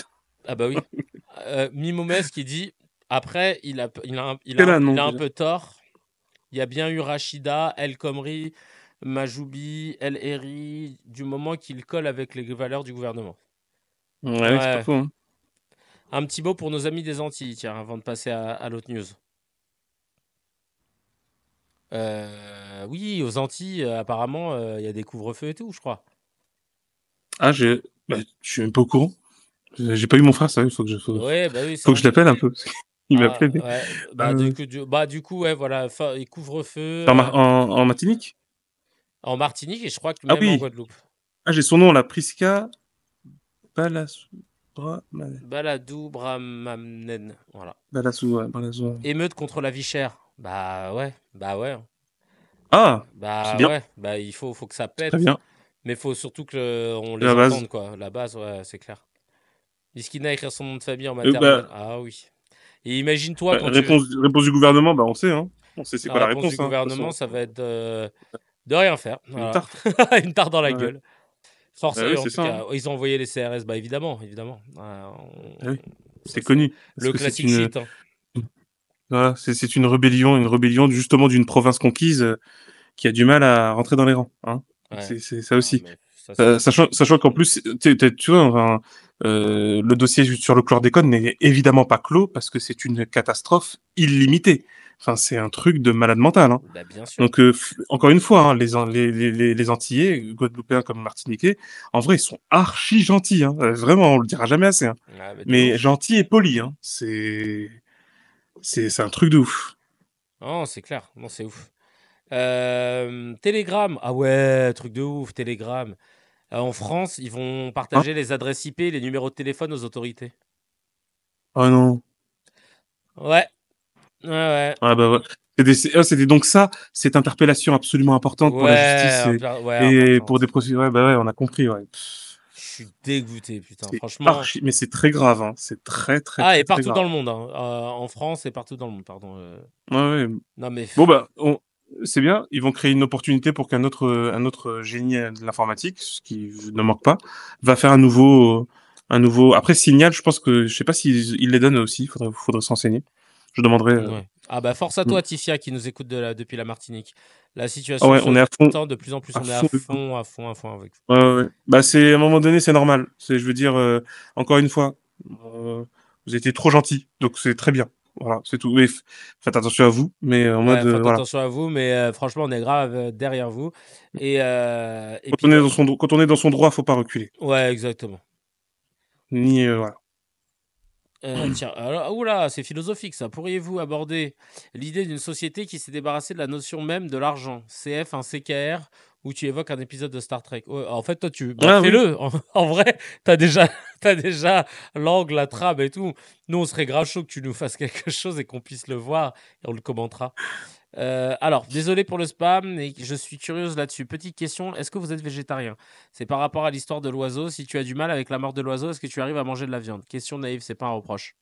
Ah bah oui. Mimomès qui dit après Quel a un nom il a un déjà? peu tort. Il y a bien eu Rachida, El Khomri, Majoubi, El Eri, du moment qu'il colle avec les valeurs du gouvernement. Ouais, c'est pas Ouais. faux. Hein. Un petit mot pour nos amis des Antilles, tiens, avant de passer à l'autre news. Oui, aux Antilles, apparemment, il y a des couvre-feux et tout, je crois. Ah, je suis même pas au courant. J'ai pas eu mon frère, ça, Ouais, bah oui, c'est faut que vrai. je l'appelle un peu. Il m'a Ah, appelé. Mais, ouais, euh, du coup, ouais, voilà, et couvre-feu en Martinique? en Martinique et je crois que Ah même en oui. Guadeloupe. Ah, j'ai son nom, la Priska Balasubra. Baladou, Bramamnen, voilà. Balasou. Émeute contre la vie chère. Bah ouais, Ah, c'est bah bien. ouais, bah faut que ça C'est très pète, bien. mais faut surtout que on C'est les la base. entende, quoi. La base, ouais, c'est clair. Miskina écrire son nom de famille en Bah, maternelle. Ah oui. Et imagine-toi quand tu. réponse du gouvernement, bah, on sait, hein. On sait c'est La quoi la réponse du réponse, hein, de toute gouvernement, façon. ça va être de rien faire. Une Voilà. tarte. Une tarte dans la Ouais. gueule. Force Bah à oui, eux, en c'est tout ça. Hein. cas. Ils ont envoyé les CRS, bah évidemment, évidemment. Ah oui. Ça, C'est c'est connu. Parce le que c'est classique shit. Hein. voilà, c'est une rébellion justement d'une province conquise qui a du mal à rentrer dans les rangs. Hein. Ouais. C'est ça Ah, aussi. mais ça, c'est fou. Sachant qu'en plus, tu vois, enfin, le dossier sur le chlordécone n'est évidemment pas clos parce que c'est une catastrophe illimitée. Enfin, c'est un truc de malade mental. Hein. Bah, bien sûr. Donc, encore une fois, hein, les Antillais, Guadeloupéens comme Martiniquais, en vrai, ils sont archi gentils. Hein. Vraiment, on le dira jamais assez. Hein. Ah, mais de Mais ouf. gentils et polis. Hein. C'est un truc de ouf. Non, c'est clair. Non, c'est ouf. Telegram. Ah ouais, truc de ouf, Telegram. En France, ils vont Hein. partager les adresses IP et les numéros de téléphone aux autorités. Oh non. Ouais, ouais, Ah bah ouais. Donc ça, cette interpellation absolument importante pour la justice ouais, et pour des importante. procédures. Ouais, bah ouais, on a compris. Ouais. Je suis dégoûté, putain. C'est Franchement. archi, mais c'est très grave. Hein. C'est très très Ah, très et très partout dans grave. le monde. Hein. En France et partout dans le monde, pardon. Ouais, ouais. Non, mais. Bon bah, c'est bien. Ils vont créer une opportunité pour un autre génie de l'informatique, ce qui ne manque pas, va faire un nouveau. Après Signal, je pense que je sais pas s'ils ils les donnent aussi. Faudrait s'enseigner. Je demanderai. Ouais. Ah, bah, force à Mm. toi, Tifia, qui nous écoute depuis la Martinique. La Ah situation ouais, on se est tend de plus en plus. à On est à fond. fond, à fond, à fond avec vous. Ouais. Bah c'est à un moment donné, c'est normal. Je veux dire, encore une fois, Vous avez été trop gentil, donc c'est très bien. Voilà, c'est tout. Mais faites attention à vous, mais en mode, Ouais, faites voilà. attention à vous, mais franchement, on est grave derrière vous. Et puis, Quand on est dans son droit, faut pas reculer. ouais, exactement. Ni, voilà. Tiens, alors, oula, c'est philosophique ça. Pourriez-vous aborder l'idée d'une société qui s'est débarrassée de la notion même de l'argent? CF, un CKR, où tu évoques un épisode de Star Trek. Ouais, en fait, toi, bah, Ah oui. fais-le. En vrai, t'as déjà, t'as déjà l'angle, la trame et tout. Nous, on serait grave chaud que tu nous fasses quelque chose et qu'on puisse le voir et on le commentera. Alors, désolé pour le spam, mais je suis curieuse là-dessus. Petite question, est-ce que vous êtes végétarien? C'est par rapport à l'histoire de l'oiseau. Si tu as du mal avec la mort de l'oiseau, est-ce que tu arrives à manger de la viande? Question naïve, c'est pas un reproche.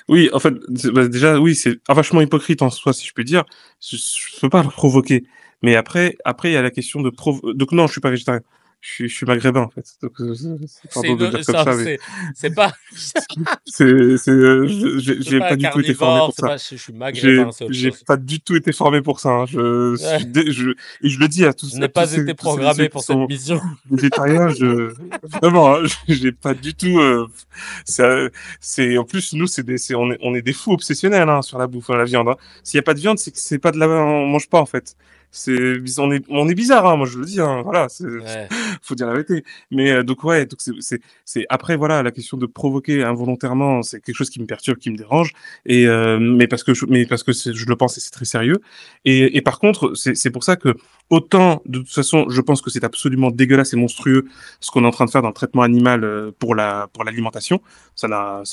Oui, en fait, bah, déjà, oui, c'est vachement hypocrite en soi, si je puis dire. Je peux pas le provoquer. Mais après, il y a la question de donc non, je suis pas végétarien. Je suis maghrébin, en fait. Donc, C'est pardon de le une- dire comme ça, mais c'est pas, c'est j'ai pas pas du tout été formé carnivore, pour c'est ça. pas, je suis maghrébin, c'est autre J'ai chose. pas du tout été formé pour ça, hein. Ouais. Et je le dis Je n'ai pas été tous ceux programmé qui pour cette sont mission. végétariens, vraiment, hein, j'ai pas du tout, ça, en plus, nous, on est des fous obsessionnels, hein, sur la bouffe, hein, la viande, hein. S'il y a pas de viande, c'est que c'est pas de la, on mange pas, en fait. On est bizarre, hein, moi, je le dis, hein, voilà, Ouais, faut dire la vérité. Mais, donc, ouais, donc après, voilà, la question de provoquer involontairement, c'est quelque chose qui me perturbe, qui me dérange. Mais parce que je le pense et c'est très sérieux. Et par contre, c'est pour ça que autant de toute façon, je pense que c'est absolument dégueulasse et monstrueux ce qu'on est en train de faire dans le traitement animal pour l'alimentation. Ça n'a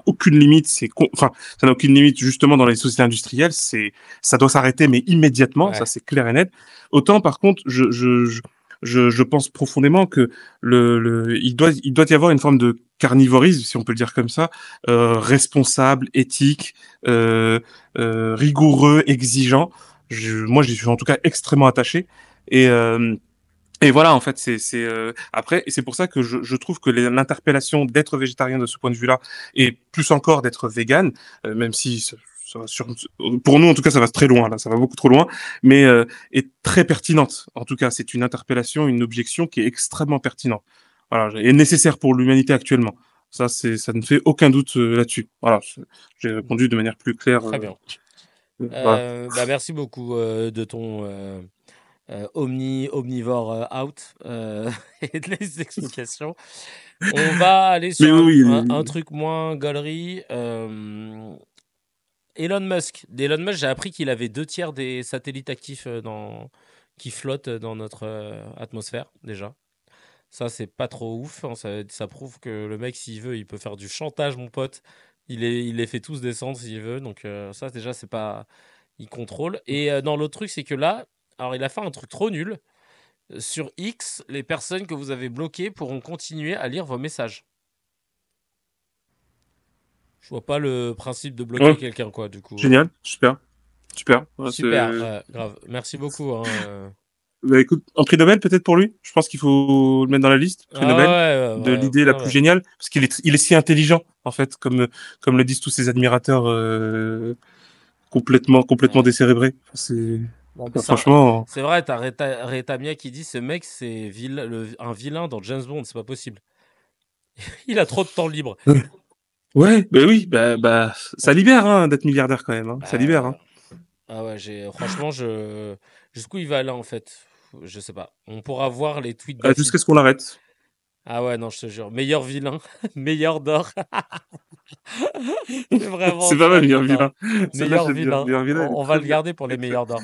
aucune limite. Enfin, ça n'a aucune limite justement dans les sociétés industrielles. Ça doit s'arrêter, mais immédiatement. Ça ouais, c'est clair et net. Autant par contre, je pense profondément que il doit y avoir une forme de carnivorisme, si on peut le dire comme ça, responsable, éthique, euh, rigoureux, exigeant. Moi, j'y suis en tout cas extrêmement attaché. Et, euh, et voilà, en fait, après, et c'est pour ça que je trouve que l'interpellation d'être végétarien de ce point de vue-là, et plus encore d'être vegan, même si ça va pour nous, en tout cas, ça va très loin, là, ça va beaucoup trop loin, mais est très pertinente. En tout cas, c'est une interpellation, une objection qui est extrêmement pertinente. Voilà, et nécessaire pour l'humanité actuellement. Ça ne fait aucun doute là-dessus. Voilà, j'ai répondu de manière plus claire. très bien. Voilà. Bah, merci beaucoup de ton omnivore out et de les explications. On va aller Mais sur oui, un truc moins gaulerie. Elon Musk. D'Elon Musk, j'ai appris qu'il avait 2 tiers des satellites actifs qui flottent dans notre atmosphère, déjà. Ça, c'est pas trop ouf, hein. Ça prouve que le mec, s'il veut, il peut faire du chantage, mon pote. Il les fait tous descendre s'il veut. Donc, ça, déjà, c'est pas. Il contrôle. Et dans l'autre truc, c'est que là, alors, il a fait un truc trop nul. Sur X, les personnes que vous avez bloquées pourront continuer à lire vos messages. Je vois pas le principe de bloquer ouais, quelqu'un, quoi, du coup. génial, super, super. Voilà, Super, grave. Merci beaucoup, hein. Bah, écoute, un prix Nobel peut-être pour lui. Je pense qu'il faut le mettre dans la liste, prix Ah Nobel, ouais, de ouais, l'idée la ouais, plus ouais. géniale, parce il est si intelligent en fait, comme le disent tous ses admirateurs complètement Ouais. décérébrés. Non, mais Bah, franchement, c'est vrai, t'as Retamia qui dit ce mec, c'est un vilain dans James Bond, c'est pas possible. Il a trop de temps libre. ouais, bah oui, ça libère hein, d'être milliardaire quand même, hein, ça Ah libère. ouais, Hein. ah ouais, franchement, jusqu'où il va là en fait? Je sais pas. On pourra voir les tweets Jusqu'à d'acide. ce qu'on l'arrête. Ah ouais, non, je te jure. Meilleur vilain, meilleur d'or. C'est vraiment C'est pas ça, mal, meilleur putain. vilain. Celle-là, Meilleur j'aime bien. vilain. Meilleur vilain, elle est On va très le bien. garder pour Elle les est très... meilleurs d'or.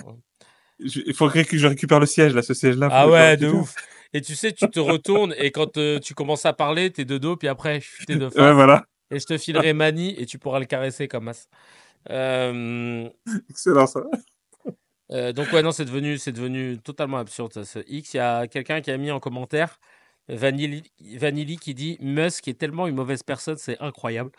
Il faudrait que je récupère le siège, là, ce siège-là, Ah faudrait que je le ouais, de récupère. ouf. Et tu sais, tu te retournes et quand tu commences à parler, t'es de dos, puis après, t'es de Ouais, face. voilà. Et je te filerai Mani et tu pourras le caresser comme as. Euh, Excellent, ça. donc ouais, non, c'est devenu totalement absurde, ça, ce X. Il y a quelqu'un qui a mis en commentaire, Vanilli qui dit Musk est tellement une mauvaise personne, c'est incroyable.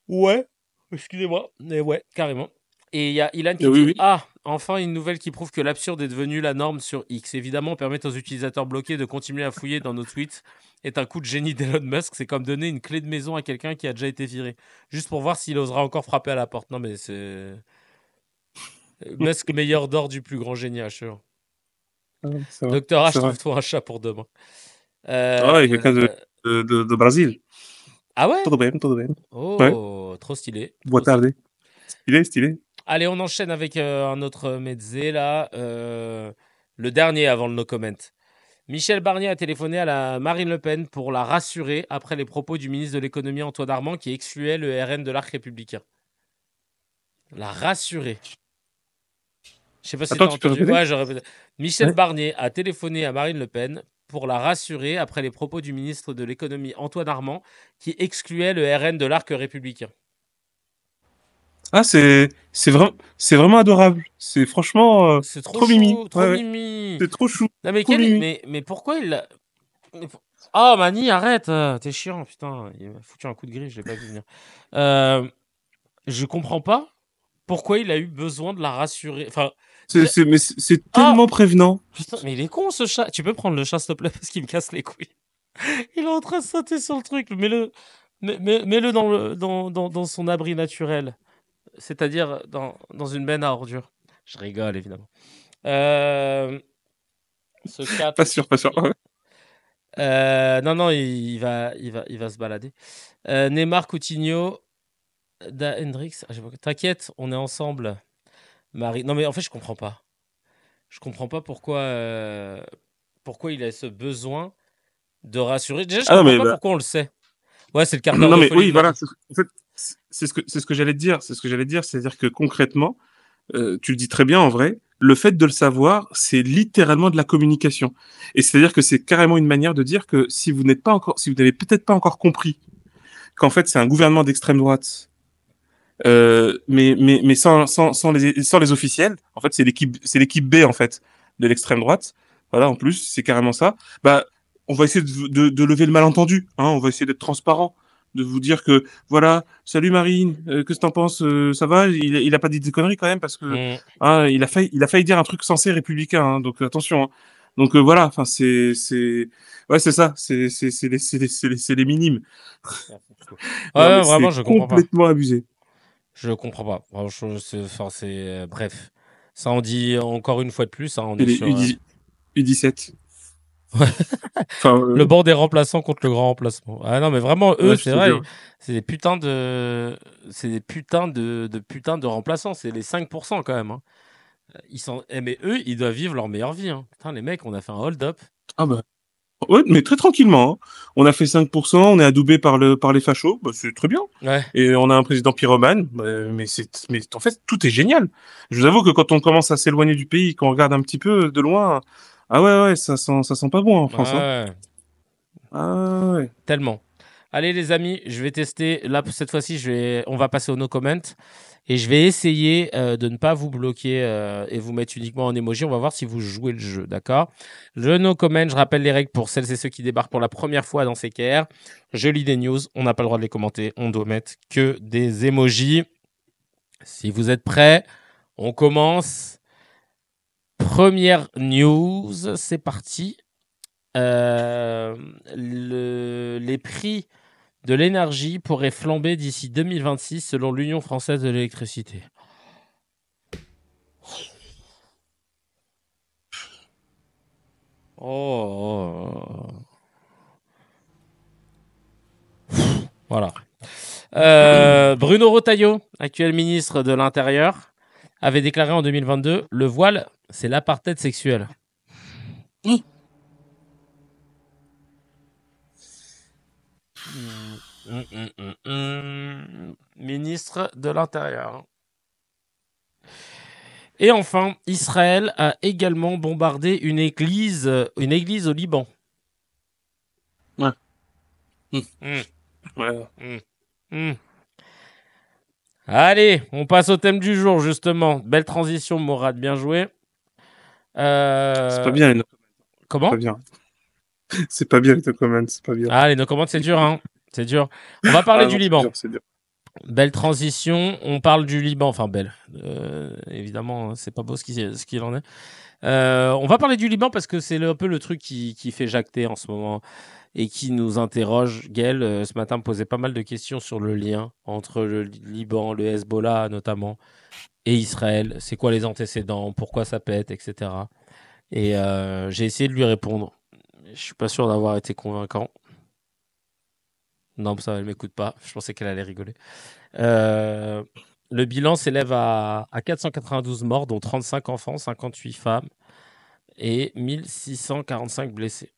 Ouais, excusez-moi, mais ouais, carrément. Et il y a Ilan qui Oui, dit oui. ah, enfin une nouvelle qui prouve que l'absurde est devenu la norme sur X. Évidemment, permettre aux utilisateurs bloqués de continuer à fouiller dans nos tweets est un coup de génie d'Elon Musk. C'est comme donner une clé de maison à quelqu'un qui a déjà été viré, juste pour voir s'il osera encore frapper à la porte. Non, mais c'est Musk meilleur d'or du plus grand génie, assure. C'est vrai. Docteur H, C'est vrai. trouve-toi un chat pour demain. Ah ouais, quelqu'un Euh, de Brésil. Ah ouais? Todo bien, todo bien. Ouais, Oh, trop stylé. boa Trop stylé. tarde. Stylé, stylé. Allez, on enchaîne avec un autre mezzé là. Le dernier avant le no comment. Michel Barnier a téléphoné à la Marine Le Pen pour la rassurer après les propos du ministre de l'économie Antoine Armand qui excluait le RN de l'arc républicain. La rassurer. Je sais pas si Attends, t'as tu peux entendu. répéter? Ouais, je répète. Michel Ouais. Barnier a téléphoné à Marine Le Pen pour la rassurer après les propos du ministre de l'économie Antoine Armand qui excluait le RN de l'arc républicain. Ah, c'est vraiment adorable. C'est franchement C'est trop trop mimi. chou, trop Ouais, ouais. mimi. C'est trop chou, Non mais trop mimi. mais pourquoi il l'a... Oh Mani, arrête, t'es chiant, putain, il m'a foutu un coup de griffe, je l'ai pas vu venir. Euh, je comprends pas pourquoi il a eu besoin de la rassurer. Enfin, déjà... Mais c'est Ah tellement prévenant. putain, mais il est con ce chat. Tu peux prendre le chat s'il te plaît parce qu'il me casse les couilles. Il est en train de sauter sur le truc. Mets-le dans son abri naturel. C'est-à-dire dans une benne à ordures. Je rigole, évidemment. Ce 4. Pas sûr, pas sûr. Ouais. Non, il va se balader. Neymar, Coutinho, Da Hendrix. T'inquiète, on est ensemble. Marie. Non, mais en fait, je comprends pas. Je comprends pas pourquoi il a ce besoin de rassurer. Déjà, je Ah non, comprends mais pas bah, pourquoi on le sait. Ouais, c'est le quart d'heure non, de mais folie oui, de voilà. Mani. En fait, c'est ce que j'allais te dire. C'est ce que j'allais te dire. C'est-à-dire que concrètement, tu le dis très bien en vrai, le fait de le savoir, c'est littéralement de la communication. Et c'est-à-dire que c'est carrément une manière de dire que si vous n'êtes pas encore, si vous n'avez peut-être pas encore compris qu'en fait c'est un gouvernement d'extrême droite, mais sans les officiels, en fait c'est l'équipe B en fait de l'extrême droite. Voilà, en plus c'est carrément ça. Bah, on va essayer de lever le malentendu. Hein, on va essayer d'être transparent, de vous dire que voilà, salut Marine, qu'est-ce que t'en penses, ça va? Il a pas dit des conneries quand même parce que Mm. hein, il a failli dire un truc censé républicain. Hein, donc attention. Hein. Donc voilà, enfin ouais c'est ça, c'est les minimes. Ouais, Non mais ouais, vraiment, c'est je comprends pas. complètement abusé. Je comprends pas. Franchement, enfin, bref. Ça en dit encore une fois de plus. Hein, on C'est est les sur U17. Enfin, le banc des remplaçants contre le grand remplacement. Ah non, mais vraiment, eux, ouais, je c'est te vrai, jure. c'est des putains de remplaçants. C'est les 5% quand même. Hein. Mais eux, ils doivent vivre leur meilleure vie. Hein. Putain, les mecs, on a fait un hold-up. Ah bah, ouais, mais très tranquillement. Hein. On a fait 5%, on est adoubé par les fachos, bah, c'est très bien. Ouais. Et on a un président pyromane, mais en fait, tout est génial. Je vous avoue que quand on commence à s'éloigner du pays, qu'on regarde un petit peu de loin, ah ouais, ouais, ça sent pas bon en France. Hein. Ouais. Ah ouais. Tellement. Allez les amis, je vais tester. Là, cette fois-ci, on va passer au no comment. Et je vais essayer de ne pas vous bloquer et vous mettre uniquement en emoji. On va voir si vous jouez le jeu, d'accord? Le no comment, je rappelle les règles pour celles et ceux qui débarquent pour la première fois dans CKR. Je lis des news, on n'a pas le droit de les commenter. On doit mettre que des emojis. Si vous êtes prêts, on commence. Première news, c'est parti. Les prix de l'énergie pourrait flamber d'ici 2026 selon l'Union française de l'électricité. Oh. Voilà. Bruno Retailleau, actuel ministre de l'Intérieur, avait déclaré en 2022 le voile, c'est l'apartheid sexuel. Ministre de l'Intérieur. Et enfin, Israël a également bombardé une église au Liban. Ouais. Mm, Ouais. mm, mm. Allez, on passe au thème du jour, justement. Belle transition, Morad, bien joué. C'est pas Euh, bien, les no- c'est pas Comment? bien. C'est pas bien les no comment, c'est pas bien. Ah, les no commandes, c'est dur, hein. C'est dur. On va parler Ah du non, c'est Liban. dur, c'est dur. Belle transition. On parle du Liban. Enfin, belle. Évidemment, c'est pas beau ce qu'il en est. On va parler du Liban parce que c'est un peu le truc qui fait jacter en ce moment et qui nous interroge. Gaël, ce matin, me posait pas mal de questions sur le lien entre le Liban, le Hezbollah notamment, et Israël. C'est quoi les antécédents? Pourquoi ça pète, etc. Et j'ai essayé de lui répondre. Je suis pas sûr d'avoir été convaincant. Non, ça, elle m'écoute pas. Je pensais qu'elle allait rigoler. Euh, le bilan s'élève à 492 morts, dont 35 enfants, 58 femmes et 1645 blessés.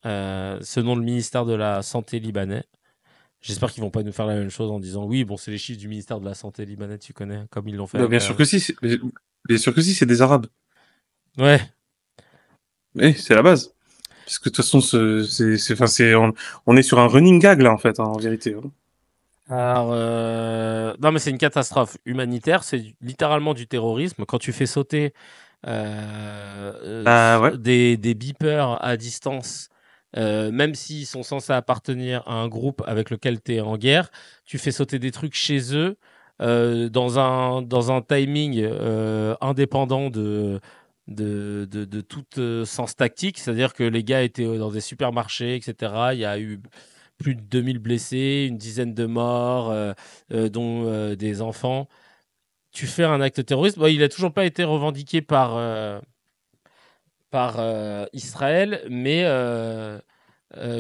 Selon le ministère de la Santé libanais. J'espère qu'ils vont pas nous faire la même chose en disant oui, bon, c'est les chiffres du ministère de la Santé libanais, tu connais, comme ils l'ont fait Bah, avec. bien sûr que si, bien sûr que si, c'est des Arabes. Ouais. Oui, c'est la base. Parce que de toute façon, enfin, on est sur un running gag là en fait, hein, en vérité. Hein. Alors, non, mais c'est une catastrophe humanitaire, c'est littéralement du terrorisme. Quand tu fais sauter Ah ouais. des beepers à distance, même s'ils sont censés appartenir à un groupe avec lequel tu es en guerre, tu fais sauter des trucs chez eux dans un timing indépendant de toute sens tactique. C'est-à-dire que les gars étaient dans des supermarchés, etc. Il y a eu plus de 2000 blessés, une dizaine de morts, dont des enfants. Tu fais un acte terroriste. Bon, il n'a toujours pas été revendiqué par Israël, mais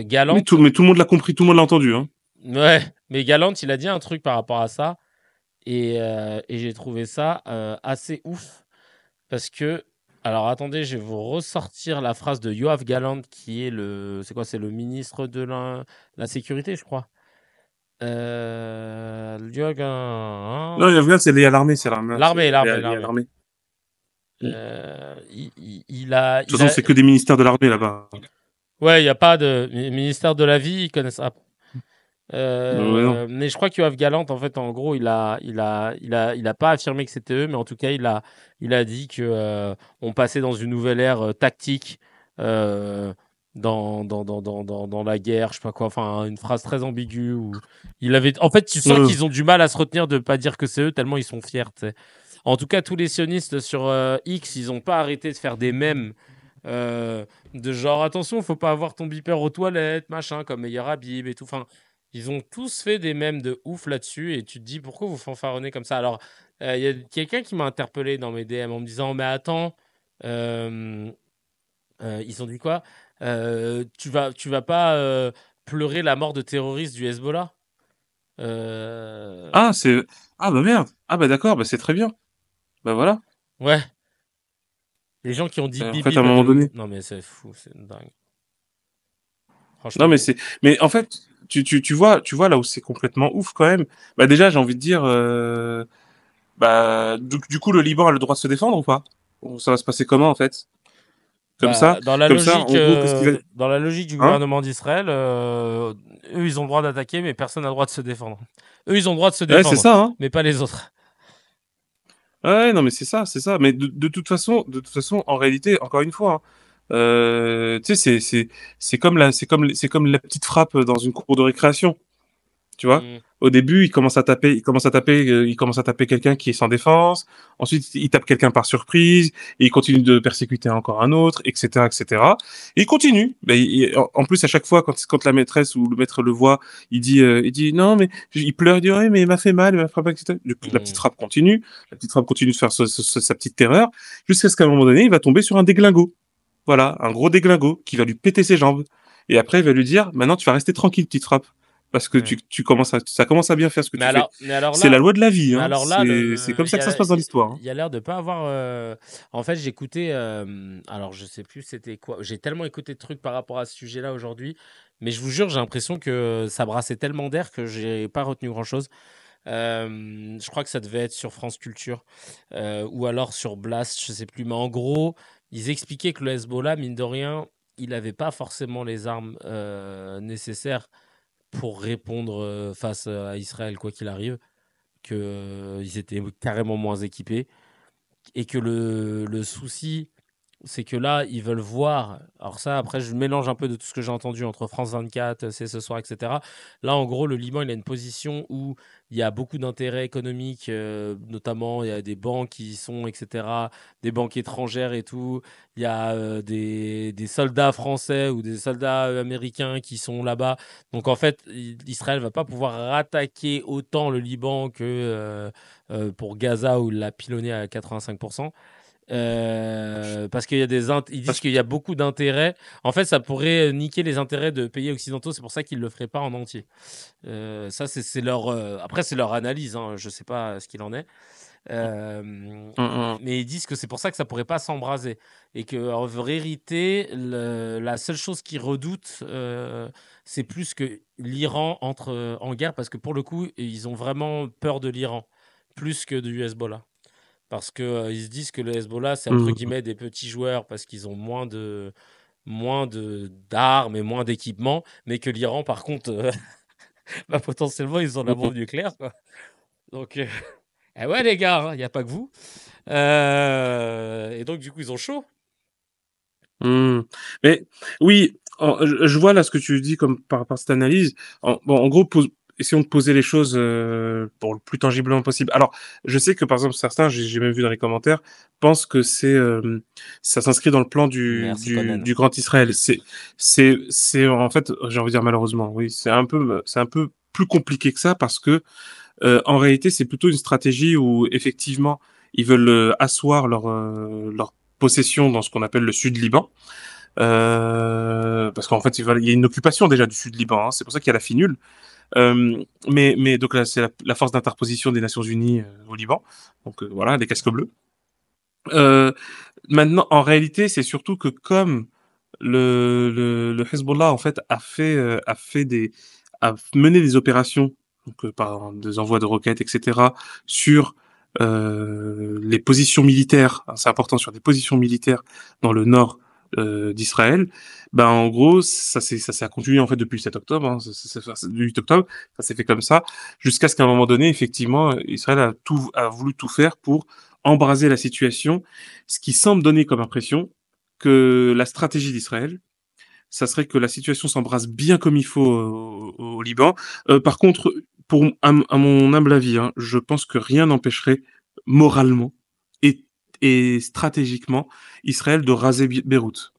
Gallant, Mais tout le monde l'a compris, tout le monde l'a entendu. Hein. ouais, mais Gallant, il a dit un truc par rapport à ça, et j'ai trouvé ça assez ouf, parce que, alors attendez, je vais vous ressortir la phrase de Yoav Gallant, qui est c'est le ministre de la sécurité, je crois. Non, il y a c'est lié à l'armée, c'est l'armée, c'est lié à L'armée. l'armée. De toute Il façon, a, c'est que des ministères de l'armée là-bas. ouais, il y a pas de ministère de la vie, ils connaissent ça. Ouais, non. Mais je crois que Yoav Gallant, en fait, en gros, il a pas affirmé que c'était eux, mais en tout cas, il a dit que on passait dans une nouvelle ère tactique euh, dans la guerre, je sais pas quoi, enfin, une phrase très ambiguë où en fait, tu sens Ouais. qu'ils ont du mal à se retenir de pas dire que c'est eux, tellement ils sont fiers, tu sais. En tout cas, tous les sionistes sur X, ils ont pas arrêté de faire des mèmes de genre attention, faut pas avoir ton beeper aux toilettes, machin, comme Meilleur Habib et tout. Enfin, ils ont tous fait des mèmes de ouf là-dessus et tu te dis pourquoi vous fanfaronnez comme ça. Alors, il y a quelqu'un qui m'a interpellé dans mes DM en me disant mais attends, euh, ils ont dit quoi? Tu vas pas pleurer la mort de terroristes du Hezbollah? Euh, Ah, c'est. Ah bah merde. Ah bah d'accord, bah c'est très bien. Bah voilà. ouais, les gens qui ont dit En fait, à Bibi un va moment de. donné. Non mais c'est fou, c'est dingue. Non, mais Franchement. c'est. Mais en fait, tu vois là où c'est complètement ouf quand même. Bah déjà, j'ai envie de dire. Bah du coup, le Liban a le droit de se défendre ou pas? Ça va se passer comment en fait? Bah, Comme ça, en gros, qu'est-ce qu'il va. dans la logique du Hein? gouvernement d'Israël, eux, ils ont le droit d'attaquer, mais personne n'a le droit de se défendre. Eux, ils ont le droit de se Ouais, c'est défendre, ça, hein. mais pas les autres. Ouais, non, mais c'est ça, c'est ça. Mais de toute façon, en réalité, encore une fois, hein, tu sais, c'est comme la petite frappe dans une cour de récréation. Tu vois, Mm. au début, il commence à taper quelqu'un qui est sans défense. Ensuite, il tape quelqu'un par surprise. Et il continue de persécuter encore un autre, etc., etc. Et il continue. Ben, en plus, à chaque fois, quand la maîtresse ou le maître le voit, il dit non, mais il pleure, il dit ouais, mais il m'a fait mal, il m'a frappé, etc. La petite Mm. frappe continue. La petite frappe continue de faire sa petite terreur, jusqu'à ce qu'à un moment donné, il va tomber sur un déglingo. Voilà, un gros déglingo qui va lui péter ses jambes. Et après, il va lui dire, maintenant, tu vas rester tranquille, petite frappe. Parce que Ouais. ça commence à bien faire ce que tu fais. Mais alors C'est la là, loi de la vie, hein. C'est le, comme ça que ça se passe dans l'histoire. Hein. il y a l'air de pas avoir. En fait, j'écoutais. Alors, je sais plus c'était quoi. J'ai tellement écouté de trucs par rapport à ce sujet-là aujourd'hui, mais je vous jure, j'ai l'impression que ça brassait tellement d'air que j'ai pas retenu grand-chose. Je crois que ça devait être sur France Culture ou alors sur Blast, je sais plus. Mais en gros, ils expliquaient que le Hezbollah, mine de rien, il n'avait pas forcément les armes nécessaires pour répondre face à Israël, quoi qu'il arrive, qu'ils étaient carrément moins équipés et que le souci c'est que là, ils veulent voir. Alors, ça, après, je mélange un peu de tout ce que j'ai entendu entre France 24, C'est ce soir, etc. Là, en gros, le Liban, il a une position où il y a beaucoup d'intérêts économiques, notamment, il y a des banques qui y sont, etc., des banques étrangères et tout. Il y a des soldats français ou des soldats américains qui sont là-bas. Donc, en fait, Israël va pas pouvoir attaquer autant le Liban que pour Gaza où il l'a pilonné à 85%. parce qu'il y a ils disent Parce qu'il y a beaucoup d'intérêts. En fait, ça pourrait niquer les intérêts de pays occidentaux. C'est pour ça qu'ils le feraient pas en entier. Ça, c'est leur. Après, c'est leur analyse. Hein, je sais pas ce qu'il en est. Mmh. Mais ils disent que c'est pour ça que ça pourrait pas s'embraser et que en vérité, la seule chose qu'ils redoutent, c'est plus que l'Iran entre en guerre parce que pour le coup, ils ont vraiment peur de l'Iran plus que du Hezbollah. Parce que ils se disent que le Hezbollah, c'est entre Mmh. guillemets des petits joueurs parce qu'ils ont moins de d'armes et moins d'équipements, mais que l'Iran, par contre, bah, potentiellement, ils ont la Mmh. bombe nucléaire, quoi. Donc, eh ouais, les gars, il n'y a pas que vous. Et donc, du coup, ils ont chaud. Mmh. Mais oui, je vois là ce que tu dis comme par rapport à cette analyse. Bon, en gros, essayons de poser les choses pour le plus tangiblement possible. Alors, je sais que par exemple certains, j'ai même vu dans les commentaires, pensent que ça s'inscrit dans le plan Merci, Conan. du Grand Israël. C'est en fait, j'ai envie de dire malheureusement, oui, c'est un peu plus compliqué que ça parce que en réalité, c'est plutôt une stratégie où effectivement, ils veulent asseoir leur possession dans ce qu'on appelle le Sud Liban. Parce qu'en fait, il y a une occupation déjà du Sud Liban. Hein, c'est pour ça qu'il y a la finule. Mais donc là, c'est la force d'interposition des Nations Unies au Liban. Donc voilà, des casques bleus. Euh, Maintenant, en réalité, c'est surtout que comme le Hezbollah en fait a mené des opérations donc par des envois de roquettes etc sur les positions militaires, hein, c'est important sur des positions militaires dans le nord d'Israël, ben en gros ça s'est continué en fait depuis le 7 octobre, hein, le 8 octobre, ça s'est fait comme ça jusqu'à ce qu'à un moment donné effectivement Israël a voulu tout faire pour embraser la situation, ce qui semble donner comme impression que la stratégie d'Israël, ça serait que la situation s'embrasse bien comme il faut au Liban. Par contre, à mon humble avis, hein, je pense que rien n'empêcherait moralement et, et stratégiquement Israël de raser Beyrouth,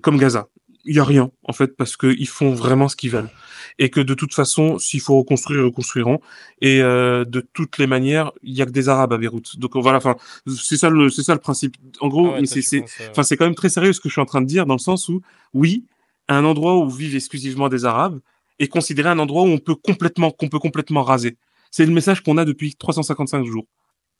comme Gaza. Il y a rien en fait parce qu'ils font vraiment ce qu'ils veulent et que de toute façon, s'il faut reconstruire, ils reconstruiront. Et de toutes les manières, il y a que des Arabes à Beyrouth. Donc voilà, enfin c'est ça le principe. En Ah gros, ouais, mais toi, tu penses. enfin c'est quand même très sérieux ce que je suis en train de dire dans le sens où oui, un endroit où vivent exclusivement des Arabes est considéré un endroit où qu'on peut complètement raser. C'est le message qu'on a depuis 355 jours.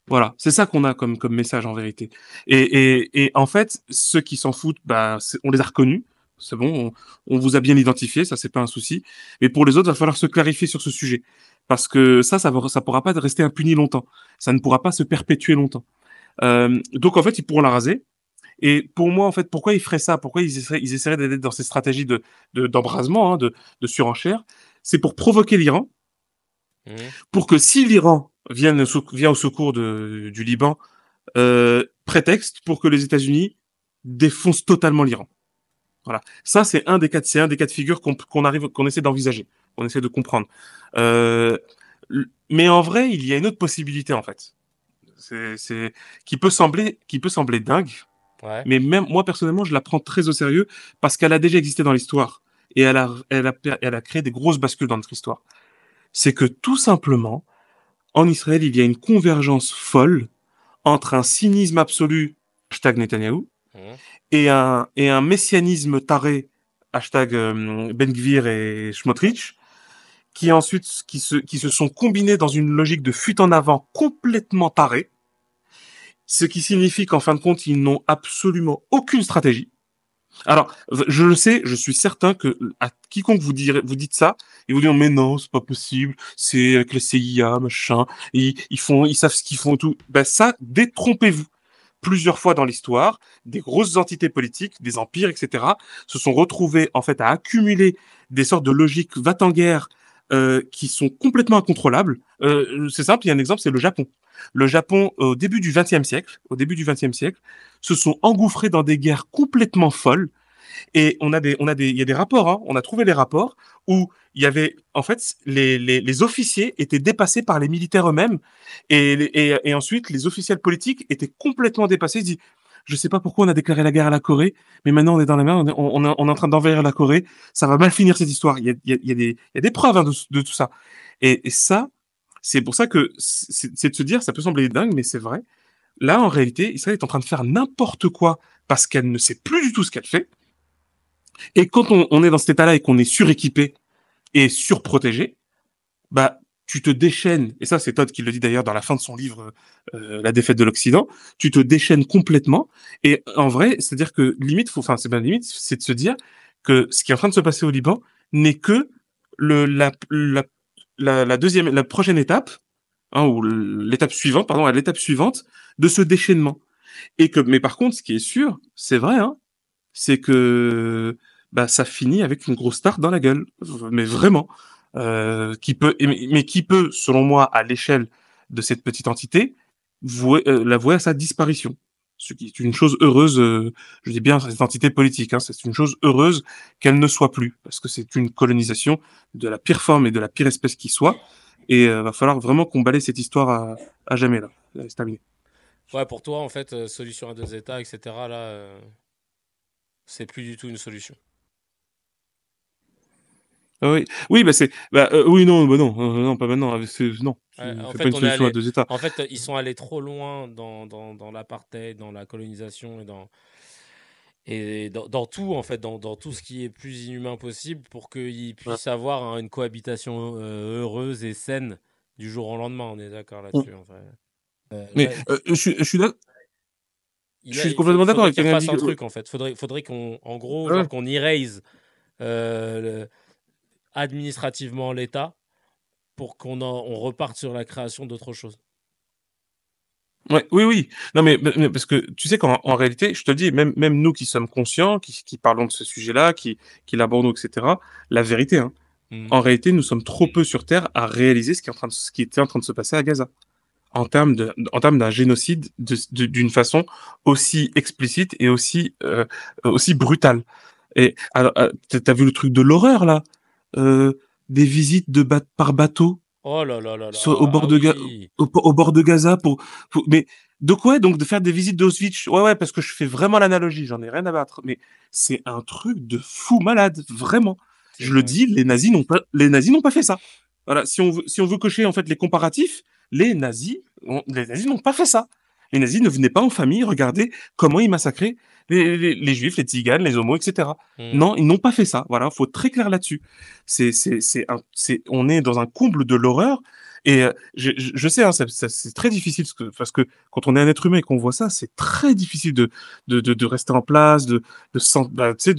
Voilà, c'est ça qu'on a comme message en vérité. Et en fait, ceux qui s'en foutent, bah, on les a reconnus. C'est bon, on vous a bien identifié, ça c'est pas un souci. Mais pour les autres, il va falloir se clarifier sur ce sujet. Parce que ça pourra pas rester impuni longtemps. Ça ne pourra pas se perpétuer longtemps. Donc en fait, ils pourront la raser. Et pour moi, en fait, pourquoi ils feraient ça? Pourquoi ils essaieraient d'être dans ces stratégies d'embrasement, hein, de surenchère? C'est pour provoquer l'Iran, Mhm. pour que si l'Iran vient au secours du Liban, prétexte pour que les États-Unis défoncent totalement l'Iran. Voilà. Ça, c'est un des cas de figure qu'on essaie d'envisager, qu'on essaie de comprendre. Euh, mais en vrai, il y a une autre possibilité, en fait. C'est, qui peut sembler dingue, Ouais. mais même moi personnellement, je la prends très au sérieux parce qu'elle a déjà existé dans l'histoire et elle a créé des grosses bascules dans notre histoire. C'est que tout simplement, en Israël, il y a une convergence folle entre un cynisme absolu, hashtag Netanyahou, Mhm. et un messianisme taré, hashtag Ben Gvir et Smotrich, qui se sont combinés dans une logique de fuite en avant complètement tarée, ce qui signifie qu'en fin de compte, ils n'ont absolument aucune stratégie. Alors, je le sais, je suis certain que à quiconque vous dites ça, ils vous diront mais non, c'est pas possible, c'est avec les CIA, machin, ils savent ce qu'ils font et tout. Ben ça, détrompez-vous. Plusieurs fois dans l'histoire, des grosses entités politiques, des empires, etc., se sont retrouvés en fait à accumuler des sortes de logiques va-t-en-guerre qui sont complètement incontrôlables. C'est simple, il y a un exemple, c'est le Japon. Le Japon, au début du XXe siècle, se sont engouffrés dans des guerres complètement folles. Et il y a des rapports, hein, on a trouvé les rapports où il y avait, en fait, les officiers étaient dépassés par les militaires eux-mêmes, et ensuite les officiels politiques étaient complètement dépassés. Ils disent, je sais pas pourquoi on a déclaré la guerre à la Corée, mais maintenant on est dans la mer, on est en train d'envahir la Corée, ça va mal finir cette histoire. Il y a des preuves hein, de tout ça. Et ça, c'est pour ça que c'est de se dire, ça peut sembler dingue, mais c'est vrai. Là, en réalité, Israël est en train de faire n'importe quoi parce qu'elle ne sait plus du tout ce qu'elle fait. Et quand on est dans cet état-là et qu'on est suréquipé et surprotégé, bah, tu te déchaînes, et ça c'est Todd qui le dit d'ailleurs dans la fin de son livre La défaite de l'Occident, tu te déchaînes complètement, et en vrai, c'est-à-dire que limite, enfin c'est pas limite, c'est de se dire que ce qui est en train de se passer au Liban n'est que la deuxième, la prochaine étape, hein, ou l'étape suivante, pardon, à l'étape suivante de ce déchaînement. Et que, mais par contre, ce qui est sûr, c'est vrai, hein, c'est que bah, ça finit avec une grosse tarte dans la gueule. Mais vraiment. Mais qui peut, selon moi, à l'échelle de cette petite entité, la vouer à sa disparition. Ce qui est une chose heureuse, je dis bien cette entité politique, hein, c'est une chose heureuse qu'elle ne soit plus, parce que c'est une colonisation de la pire forme et de la pire espèce qui soit, et va falloir vraiment qu'on balaye cette histoire à jamais, là. C'est terminé. Ouais, pour toi, en fait, solution à deux États, etc., là, c'est plus du tout une solution. Ah oui, oui, bah oui, non, bah non, non, pas maintenant. Non, Ouais, en c'est pas fait, une on est solution à allé. deux États. En fait, ils sont allés trop loin dans l'apartheid, dans la colonisation et dans tout, en fait, dans tout ce qui est plus inhumain possible pour qu'ils Ouais. puissent avoir hein, une cohabitation heureuse et saine du jour au lendemain. On est d'accord Mm. là-dessus, en fait. Mais Là, je suis il complètement d'accord faudrait avec qu'ils quelqu'un refassent qui un dit. truc, en fait. Faudrait qu'on, en gros, Ouais, genre qu'on erase administrativement l'État pour on reparte sur la création d'autre chose. ouais, oui, oui. Non, mais parce que tu sais qu'en réalité, je te le dis, même nous qui sommes conscients, qui parlons de ce sujet-là, qui l'abordons, etc., la vérité, hein, Mhm. en réalité, nous sommes trop peu sur Terre à réaliser ce qui était en train de se passer à Gaza. En termes d'un génocide d'une façon aussi explicite et aussi brutale. Et alors, t'as vu le truc de l'horreur là, euh, des visites par bateau Oh là là là au là, bord ah de oui. au bord de Gaza mais de quoi donc de faire des visites d'Auschwitz, ouais ouais, parce que je fais vraiment l'analogie, j'en ai rien à battre, mais c'est un truc de fou malade, vraiment. C'est Je le dingue. dis, les nazis n'ont pas fait ça. Voilà, si on veut cocher en fait les comparatifs, les nazis n'ont pas fait ça. Les nazis ne venaient pas en famille regarder comment ils massacraient les juifs, les tziganes, les homos, etc. Mhm. Non, ils n'ont pas fait ça. Voilà, faut être très clair là-dessus. On est dans un comble de l'horreur. Et je sais, hein, c'est très difficile parce que quand on est un être humain et qu'on voit ça, c'est très difficile de rester en place, tu sais,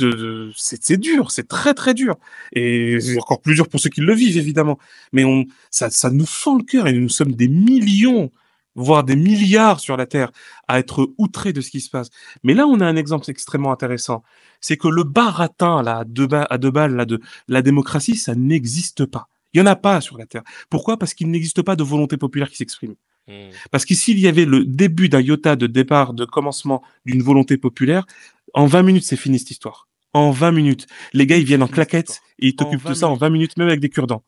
c'est dur, c'est très très dur. Et c'est encore plus dur pour ceux qui le vivent, évidemment. Mais ça nous fend le cœur et nous sommes des millions, voire des milliards sur la Terre à être outrés de ce qui se passe. Mais là, on a un exemple extrêmement intéressant. C'est que le baratin, là, à deux balles, là, de la démocratie, ça n'existe pas. Il y en a pas sur la Terre. Pourquoi? Parce qu'il n'existe pas de volonté populaire qui s'exprime. Mhm. Parce que s'il y avait le début d'un iota de départ, de commencement d'une volonté populaire, en 20 minutes, c'est fini cette histoire. En 20 minutes. Les gars, Oui, ils c'est viennent en fini cette claquettes histoire. et ils En t'occupent de 20 ça en 20 minutes. minutes, même avec des cure-dents.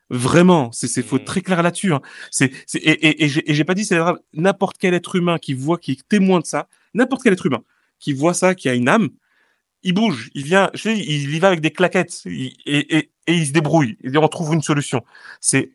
Vraiment, faut être Mhm. très clair là-dessus. Hein. Et j'ai pas dit c'est grave. N'importe quel être humain qui est témoin de ça, n'importe quel être humain qui voit ça, qui a une âme, il bouge, il vient, je te dis, il y va avec des claquettes et il se débrouille. Et on trouve une solution. C'est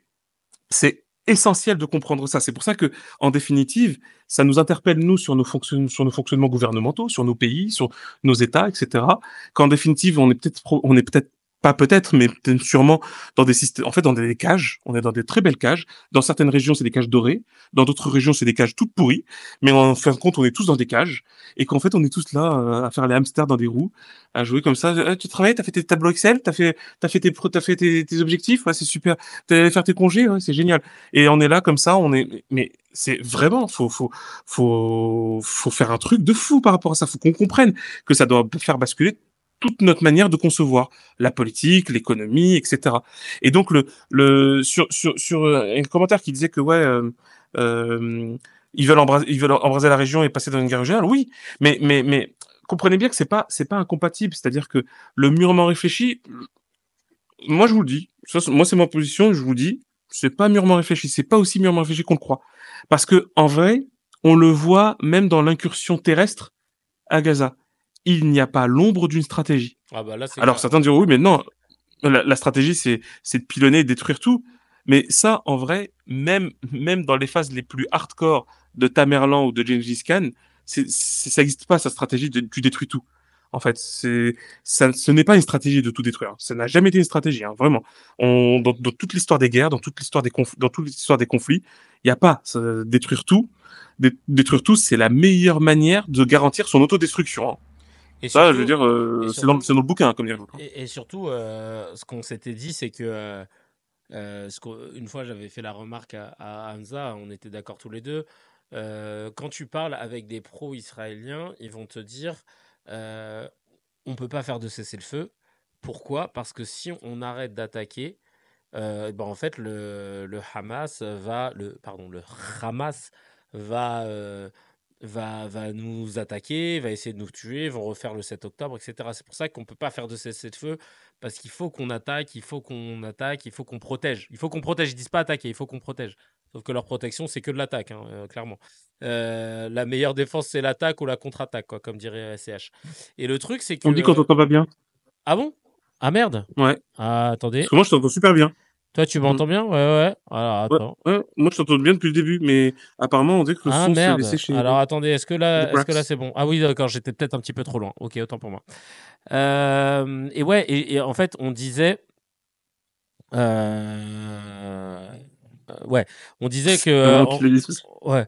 c'est essentiel de comprendre ça. C'est pour ça que, en définitive, ça nous interpelle nous sur nos fonctionnements gouvernementaux, sur nos pays, sur nos États, etc. Qu'en définitive, on est peut-être pas peut-être, mais peut-être sûrement dans des systèmes, en fait, dans des cages. On est dans des très belles cages. Dans certaines régions, c'est des cages dorées. Dans d'autres régions, c'est des cages toutes pourries. Mais en fin de compte, on est tous dans des cages. Et qu'en fait, on est tous là, à faire les hamsters dans des roues, à jouer comme ça. Tu travailles, t'as fait tes tableaux Excel, t'as fait tes objectifs, ouais, c'est super. T'es allé faire tes congés, ouais, c'est génial. Et on est là comme ça, mais c'est vraiment, faut faire un truc de fou par rapport à ça. Faut qu'on comprenne que ça doit faire basculer toute notre manière de concevoir la politique, l'économie, etc. Et donc sur un commentaire qui disait que ouais, euh, ils veulent embraser la région et passer dans une guerre régionale. Oui, mais comprenez bien que c'est pas incompatible. C'est-à-dire que le mûrement réfléchi, moi je vous le dis, moi c'est ma position, je vous le dis, c'est pas mûrement réfléchi, c'est pas aussi mûrement réfléchi qu'on le croit. Parce que en vrai, on le voit même dans l'incursion terrestre à Gaza. Il n'y a pas l'ombre d'une stratégie. Ah bah là, c'est Alors clair. certains diront oui, mais non, la stratégie c'est de pilonner et de détruire tout. Mais ça, en vrai, même dans les phases les plus hardcore de Tamerlan ou de Gengis Khan, ça n'existe pas, sa stratégie de tu détruis tout. En fait, ce n'est pas une stratégie de tout détruire. Ça n'a jamais été une stratégie, hein, vraiment. Dans toute l'histoire des guerres, dans toute l'histoire dans toute l'histoire des conflits, il n'y a pas détruire tout. Détruire tout, c'est la meilleure manière de garantir son autodestruction, hein. Et Ça, je veux surtout, dire, et surtout, c'est dans le bouquin, comme dire l'autre. et surtout, ce qu'on s'était dit, c'est que une fois j'avais fait la remarque à Hamza, on était d'accord tous les deux. Quand tu parles avec des pro-israéliens, ils vont te dire euh, on peut pas faire de cessez-le-feu. Pourquoi? Parce que si on arrête d'attaquer, ben en fait le Hamas va le Hamas va va nous attaquer, va essayer de nous tuer, vont refaire le 7 octobre, etc. C'est pour ça qu'on peut pas faire de cessez-le-feu parce qu'il faut qu'on attaque, il faut qu'on attaque, il faut qu'on protège. Il faut qu'on protège, ils disent pas attaquer, il faut qu'on protège. Sauf que leur protection, c'est que de l'attaque, hein, clairement. La meilleure défense, c'est l'attaque ou la contre-attaque, quoi, comme dirait SCH. Et le truc, c'est que... On dit qu'on t'entend pas bien. Ah bon? Ah merde. Ouais. Ah, Parce attendez. que moi, je t'entends super bien. Toi, tu Mm. m'entends bien? Ouais, ouais. Alors, Ouais, attends. ouais. Moi, je t'entends bien depuis le début, mais apparemment, on dit que le Ah son se laissait merde. chez Alors, attendez, les est-ce que là Brax. c'est bon? Ah oui, d'accord, j'étais peut-être un petit peu trop loin. Ok, autant pour moi. Et ouais, et en fait, on disait... ouais, on disait que... C'est vraiment qu'il le dit tout ça. ouais.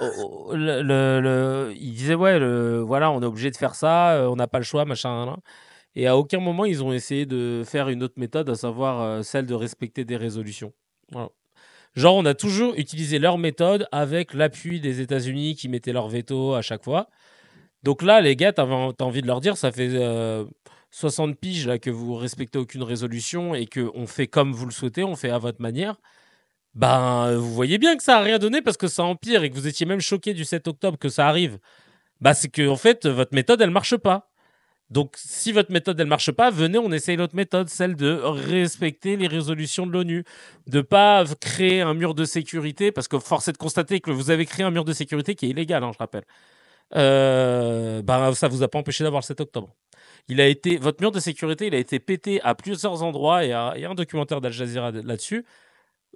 Il disait, ouais, voilà, on est obligé de faire ça, on n'a pas le choix, machin, nan, nan. Et à aucun moment, ils ont essayé de faire une autre méthode, à savoir celle de respecter des résolutions. Voilà. Genre, on a toujours utilisé leur méthode avec l'appui des États-Unis qui mettaient leur veto à chaque fois. Donc là, les gars, t'as envie de leur dire, ça fait 60 piges là, que vous respectez aucune résolution et qu'on fait comme vous le souhaitez, on fait à votre manière. Ben, vous voyez bien que ça a rien donné parce que ça empire et que vous étiez même choqué du 7 octobre que ça arrive. Bah, c'est que en fait, votre méthode, elle marche pas. Donc, si votre méthode, elle marche pas, venez, on essaye l'autre méthode, celle de respecter les résolutions de l'ONU, de pas créer un mur de sécurité, parce que force est de constater que vous avez créé un mur de sécurité qui est illégal, hein, je rappelle. Ben, ça vous a pas empêché d'avoir le 7 octobre. Votre mur de sécurité, il a été pété à plusieurs endroits, et il y a un documentaire d'Al Jazeera là-dessus.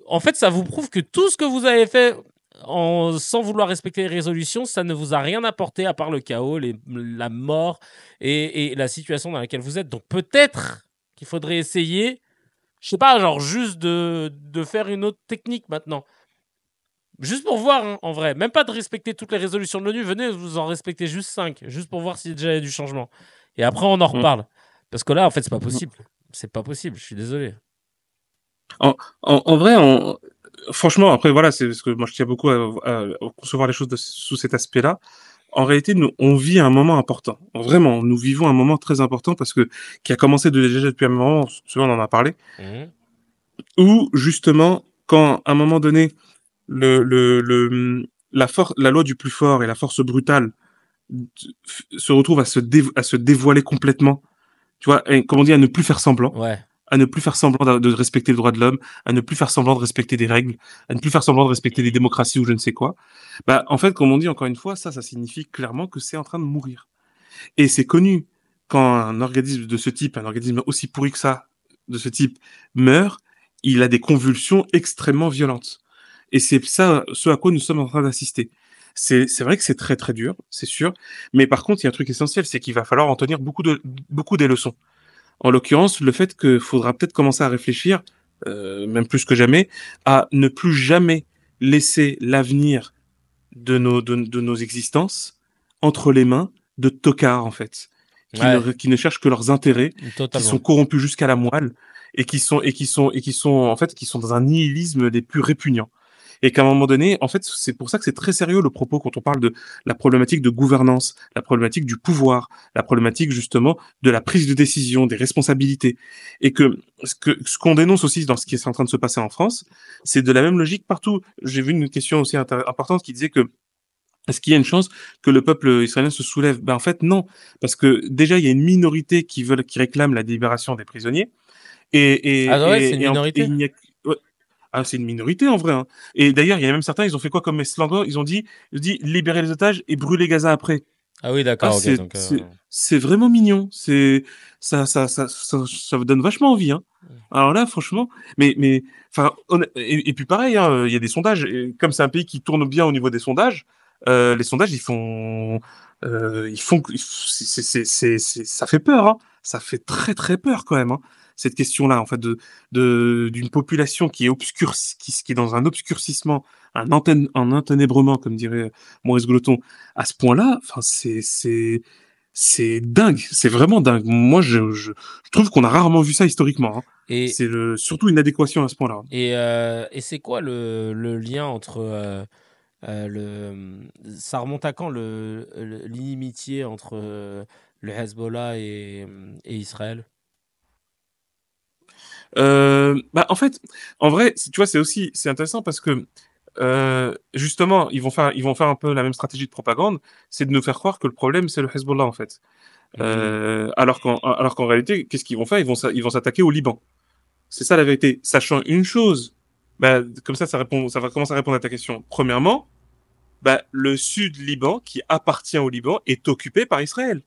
En fait, ça vous prouve que tout ce que vous avez fait sans vouloir respecter les résolutions, ça ne vous a rien apporté à part le chaos, la mort et la situation dans laquelle vous êtes. Donc peut-être qu'il faudrait essayer, je sais pas, genre juste de faire une autre technique maintenant. Juste pour voir, hein, en vrai. Même pas de respecter toutes les résolutions de l'ONU. Venez, vous en respectez juste 5. Juste pour voir s'il y a déjà du changement. Et après, on en Mm. reparle. Parce que là, en fait, c'est pas Mm. possible. C'est pas possible, je suis désolé. En vrai, franchement, après, voilà, c'est parce que moi, je tiens beaucoup à concevoir les choses sous cet aspect-là. En réalité, nous, on vit un moment important. Vraiment, nous vivons un moment très important parce que, qui a commencé déjà depuis un moment, souvent on en a parlé, Mhm. où, justement, quand, à un moment donné, la loi du plus fort et la force brutale se retrouvent à se dévoiler complètement, tu vois, et, comme on dit, à ne plus faire semblant, Ouais. à ne plus faire semblant de respecter les droits de l'homme, à ne plus faire semblant de respecter des règles, à ne plus faire semblant de respecter les démocraties ou je ne sais quoi. Bah, en fait, comme on dit encore une fois, ça signifie clairement que c'est en train de mourir. Et c'est connu, quand un organisme de ce type, un organisme aussi pourri que ça, de ce type, meurt, il a des convulsions extrêmement violentes. Et c'est ça, ce à quoi nous sommes en train d'assister. C'est vrai que c'est très très dur, c'est sûr. Mais par contre, il y a un truc essentiel, c'est qu'il va falloir en tenir beaucoup des leçons. En l'occurrence, le fait qu'il faudra peut-être commencer à réfléchir, même plus que jamais, à ne plus jamais laisser l'avenir de nos existences entre les mains de tocards, en fait, Ouais, qui ne cherchent que leurs intérêts, qui sont totalement. corrompus jusqu'à la moelle, et qui sont, en fait, qui sont dans un nihilisme des plus répugnants. Et qu'à un moment donné, en fait, c'est pour ça que c'est très sérieux le propos quand on parle de la problématique de gouvernance, la problématique du pouvoir, la problématique justement de la prise de décision, des responsabilités. Et que ce qu'on dénonce aussi dans ce qui est en train de se passer en France, c'est de la même logique partout. J'ai vu une question aussi importante qui disait que est-ce qu'il y a une chance que le peuple israélien se soulève? Ben en fait non, parce que déjà il y a une minorité qui réclame la libération des prisonniers Ah ouais, c'est une et minorité? il n'y a ouais. Ah, c'est une minorité en vrai, hein. Et d'ailleurs il y a même certains, ils ont fait quoi comme slogan? Ils ont dit libérer les otages et brûler Gaza après. Ah oui, Ah, d'accord, ok. Donc, c'est vraiment mignon. Ça vous donne vachement envie, hein. Alors là, franchement, enfin, et puis pareil, hein, il y a des sondages. Et comme c'est un pays qui tourne bien au niveau des sondages, les sondages, ça fait peur, hein. Ça fait très très peur quand même, hein. Cette question-là, en fait, d'une population qui est qui est dans un obscurcissement, un enténébrement, comme dirait Maurice Gloton, à ce point-là, enfin, c'est dingue, c'est vraiment dingue. Moi, je trouve qu'on a rarement vu ça historiquement, hein. et, Surtout une adéquation à ce point-là. et c'est quoi le lien entre ça remonte à quand l'inimitié entre le Hezbollah et Israël? En fait, en vrai, tu vois, c'est intéressant parce que justement, ils vont faire un peu la même stratégie de propagande, c'est de nous faire croire que le problème c'est le Hezbollah en fait. Hmm. Alors qu'en réalité, qu'est-ce qu'ils vont faire? Ils vont s'attaquer au Liban. C'est ça la vérité. Sachant une chose, comme ça va commencer à répondre à ta question. Premièrement, le sud Liban, qui appartient au Liban, est occupé par Israël.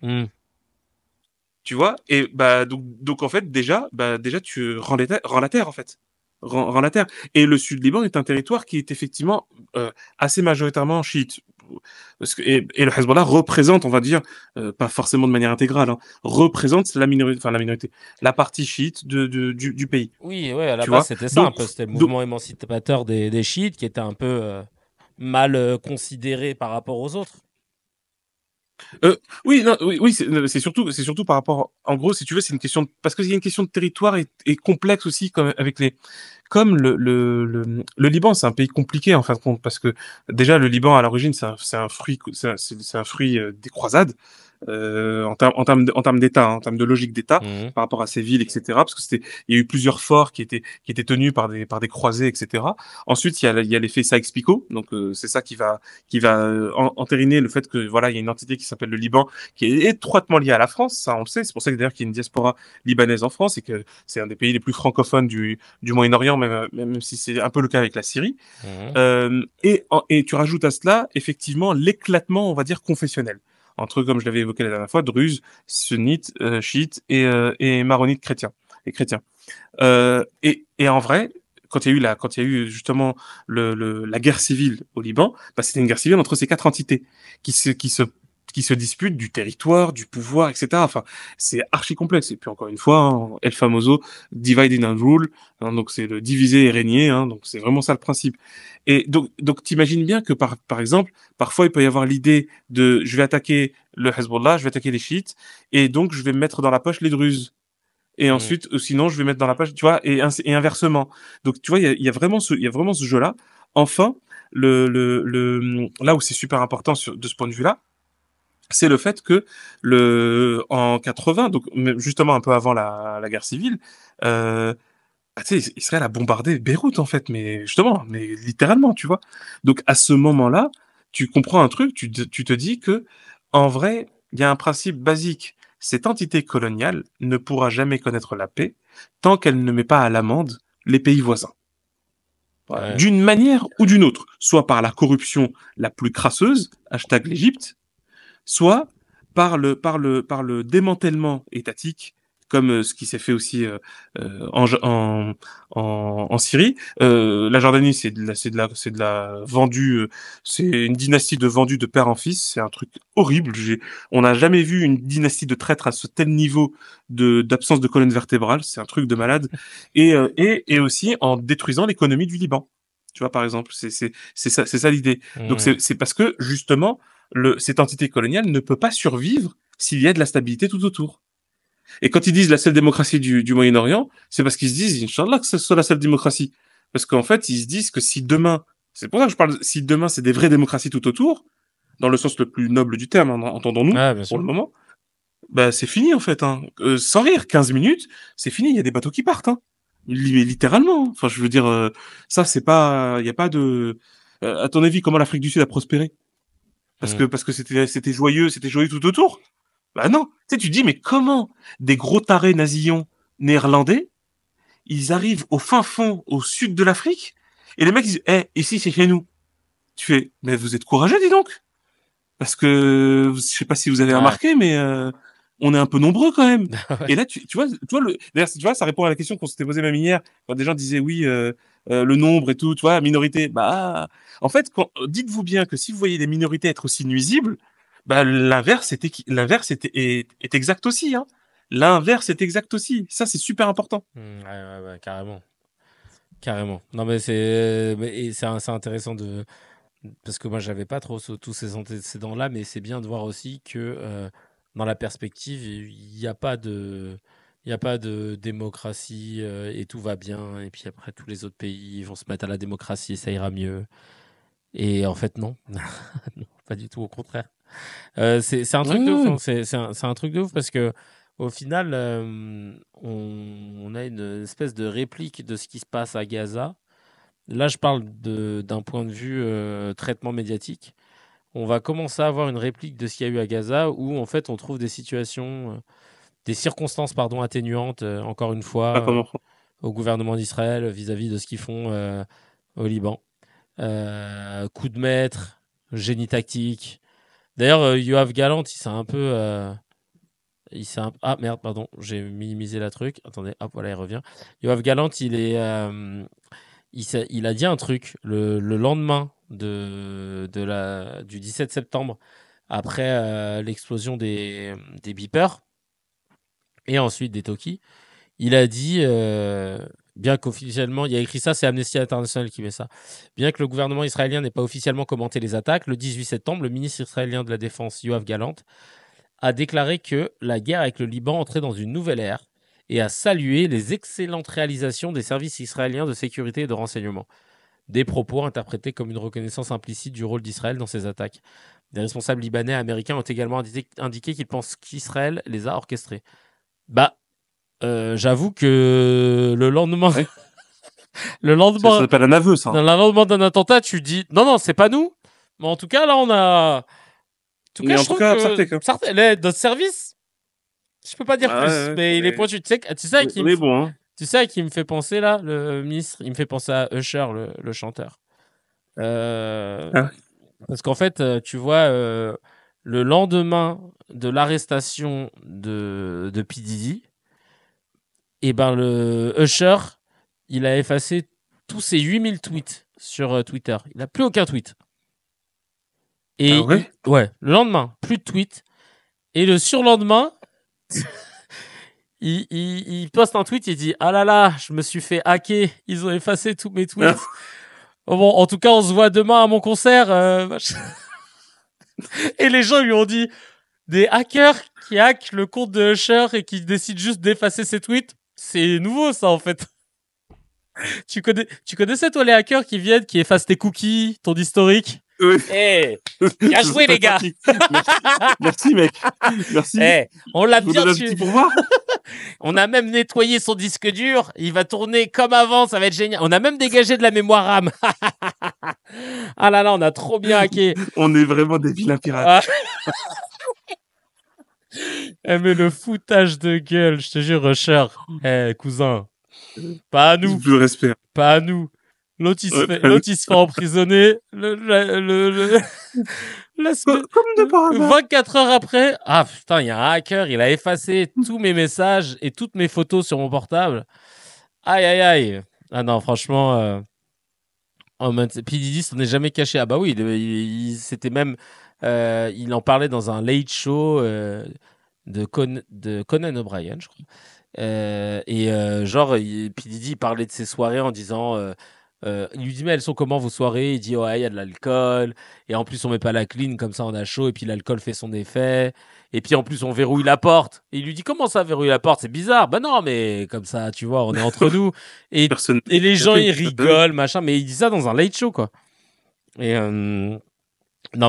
Hmm. Tu vois? Et donc en fait, déjà tu rends la terre, en fait. Rends la terre. Et le sud Liban est un territoire qui est effectivement assez majoritairement chiite. Et le Hezbollah représente, on va dire, pas forcément de manière intégrale, hein, représente la minorité, enfin la minorité, la partie chiite du pays. Oui, ouais, à la Tu base, vois? c'était ça un Donc, peu. C'était le donc, mouvement émancipateur des chiites qui était un peu mal considéré par rapport aux autres. Oui, non, oui, c'est surtout par rapport, en gros, si tu veux, c'est une question parce qu'il y a une question de territoire et complexe aussi, comme avec comme le Liban, c'est un pays compliqué en fin de compte parce que déjà le Liban à l'origine, c'est un fruit, c'est un fruit des croisades. En termes d'État, hein, en termes de logique d'État, Mhm. par rapport à ces villes, etc. Parce que il y a eu plusieurs forts qui étaient tenus par des croisés, etc. Ensuite, il y a l'effet Sykes-Picot, donc c'est ça qui va entériner le fait que voilà, il y a une entité qui s'appelle le Liban, qui est étroitement liée à la France, ça on le sait. C'est pour ça que d'ailleurs qu'il y a une diaspora libanaise en France et que c'est un des pays les plus francophones du Moyen-Orient, même si c'est un peu le cas avec la Syrie. Mhm. Et tu rajoutes à cela effectivement l'éclatement, on va dire, confessionnel entre, comme je l'avais évoqué la dernière fois, druzes, sunnites, chiites et maronites chrétiens et chrétiens. Et en vrai, quand il y a eu justement la guerre civile au Liban, c'était une guerre civile entre ces quatre entités qui se, qui se, qui se disputent du territoire, du pouvoir, etc. Enfin, c'est archi complexe. Et puis encore une fois, hein, El Famoso, divide and rule, hein, donc c'est le diviser et régner, hein, donc c'est vraiment ça le principe. Et donc t'imagines bien que par exemple, parfois il peut y avoir l'idée de, je vais attaquer le Hezbollah, je vais attaquer les chiites, et donc je vais me mettre dans la poche les druzes et Mhm. ensuite sinon je vais mettre dans la page, tu vois, et inversement. Donc tu vois, il y a vraiment il y a vraiment ce jeu-là. Enfin, là où c'est super important de ce point de vue-là, c'est le fait que en 80, donc même justement un peu avant la guerre civile, tu sais, Israël a bombardé Beyrouth en fait, mais justement, mais littéralement, tu vois. Donc à ce moment-là, tu comprends un truc, tu te dis que en vrai, il y a un principe basique. Cette entité coloniale ne pourra jamais connaître la paix tant qu'elle ne met pas à l'amende les pays voisins. Voilà. Ouais. D'une manière ou d'une autre, soit par la corruption la plus crasseuse, hashtag l'Égypte, soit par le démantèlement étatique, comme ce qui s'est fait aussi en Syrie. La Jordanie, c'est de la vendue, c'est une dynastie de vendus de père en fils. C'est un truc horrible. On n'a jamais vu une dynastie de traîtres à ce tel niveau d'absence de colonne vertébrale. C'est un truc de malade. Et aussi en détruisant l'économie du Liban. Tu vois, par exemple, c'est ça l'idée. Donc Mhm. c'est parce que justement cette entité coloniale ne peut pas survivre s'il y a de la stabilité tout autour. Et quand ils disent la seule démocratie du Moyen-Orient, c'est parce qu'ils se disent, Inch'Allah, que ce soit la seule démocratie. Parce qu'en fait, ils se disent que si demain, c'est pour ça que je parle, si demain c'est des vraies démocraties tout autour, dans le sens le plus noble du terme, hein, entendons-nous, Ouais, bien pour sûr. le moment, c'est fini en fait. Hein. Sans rire, 15 minutes, c'est fini, il y a des bateaux qui partent. Hein. Littéralement. Hein. Enfin, je veux dire, ça, c'est pas, il n'y a pas de... à ton avis, comment l'Afrique du Sud a prospéré? Mhm. Parce que c'était joyeux tout autour. Bah non. Tu sais, tu dis, mais comment des gros tarés nasillons néerlandais, ils arrivent au fin fond, au sud de l'Afrique, et les mecs disent, ici c'est chez nous. Tu fais, mais vous êtes courageux, dis donc. parce que je sais pas si vous avez Ouais. remarqué, mais on est un peu nombreux quand même. Ouais. Et là, d'ailleurs, tu vois, ça répond à la question qu'on s'était posée même hier, quand des gens disaient oui, le nombre et tout, tu vois, minorité. Bah, en fait, dites-vous bien que si vous voyez des minorités être aussi nuisibles, bah l'inverse est exact aussi, hein. L'inverse est exact aussi. Ça, c'est super important. Ouais, carrément. Carrément. Non, mais c'est intéressant parce que moi, j'avais pas trop tous ces antécédents-là, mais c'est bien de voir aussi que dans la perspective, il y a pas de démocratie et tout va bien. Et puis après, tous les autres pays vont se mettre à la démocratie et ça ira mieux. Et en fait, non. Non, pas du tout, au contraire. C'est un Ouais, truc de ouf, ouais, hein. ouais. C'est un truc de ouf parce que au final, on a une espèce de réplique de ce qui se passe à Gaza. Là, je parle d'un point de vue traitement médiatique. On va commencer à avoir une réplique de ce qu'il y a eu à Gaza où en fait on trouve des situations, des circonstances pardon atténuantes encore une Pas fois comme en France. au gouvernement d'Israël vis-à-vis de ce qu'ils font au Liban. Coup de maître, génie tactique. D'ailleurs, Yoav Gallant, ah merde, pardon, j'ai minimisé la truc. Attendez, hop, voilà, il revient. Yoav Gallant, il a dit un truc le lendemain du 17 septembre, après l'explosion des beepers et ensuite des talkies. Il a dit, bien qu'officiellement, il a écrit ça, c'est Amnesty International qui met ça. Bien que le gouvernement israélien n'ait pas officiellement commenté les attaques, le 18 septembre, le ministre israélien de la Défense, Yoav Gallant, a déclaré que la guerre avec le Liban entrait dans une nouvelle ère et a salué les excellentes réalisations des services israéliens de sécurité et de renseignement. Des propos interprétés comme une reconnaissance implicite du rôle d'Israël dans ces attaques. Des responsables libanais et américains ont également indiqué qu'ils pensent qu'Israël les a orchestrés. Bah, j'avoue que Ouais. le Ça lendemain, s'appelle un aveu, ça, dans hein. le lendemain d'un attentat, tu dis non, non, c'est pas nous. Mais en tout cas, là, en tout On cas, est je en tout trouve cas que Psartek, hein. notre service, je peux pas dire Ah plus, ouais, ouais. mais il est pointu. Tu sais On est bon, hein. à qui me fait penser là, le ministre, il me fait penser à Usher, le chanteur. Euh, Ah ouais. Parce qu'en fait, tu vois, le lendemain de l'arrestation de P. Diddy, et ben le Usher, il a effacé tous ses 8000 tweets sur Twitter. Il n'a plus aucun tweet. Ah Et ouais? ouais, le lendemain, plus de tweets. Et le surlendemain, il poste un tweet, il dit ah là là, je me suis fait hacker, ils ont effacé tous mes tweets. Oh bon, en tout cas, on se voit demain à mon concert. Et les gens lui ont dit des hackers qui hackent le compte de Usher et qui décident juste d'effacer ses tweets. C'est nouveau ça en fait. Tu connaissais toi les hackers qui viennent, qui effacent tes cookies, ton historique. Oui. Eh, bien C'est joué très les gars. pratique. Merci. Merci, mec. Merci. On l'a Je vous bien donne un petit tué. pourboire. On a même nettoyé son disque dur. Il va tourner comme avant. Ça va être génial. On a même dégagé de la mémoire RAM. Ah là là, on a trop bien hacké. On est vraiment des vilains Ah, pirates. mais le foutage de gueule, je te jure, Rusher. Cousin, pas à nous. Plus de respect. Pas à nous. Ouais, L'autre, il se fait emprisonner. La comme de par hasard. 24 heures après. Ah putain, il y a un hacker, il a effacé tous mes messages et toutes mes photos sur mon portable. Aïe, aïe, aïe. Ah non, franchement, P. Diddy s'en est jamais caché. Ah bah oui, c'était même. Il en parlait dans un late show de Conan O'Brien, je crois. Genre, P. Diddy parlait de ses soirées en disant. Il lui dit mais elles sont comment vos soirées? Il dit ouais il y a de l'alcool et en plus on met pas la clean comme ça on a chaud et puis l'alcool fait son effet et puis en plus on verrouille la porte et il lui dit comment ça verrouille la porte, c'est bizarre. Bah non mais comme ça tu vois on est entre nous et Personne et les n'a gens appris. ils Ah oui. rigolent machin mais il dit ça dans un late show quoi. Et non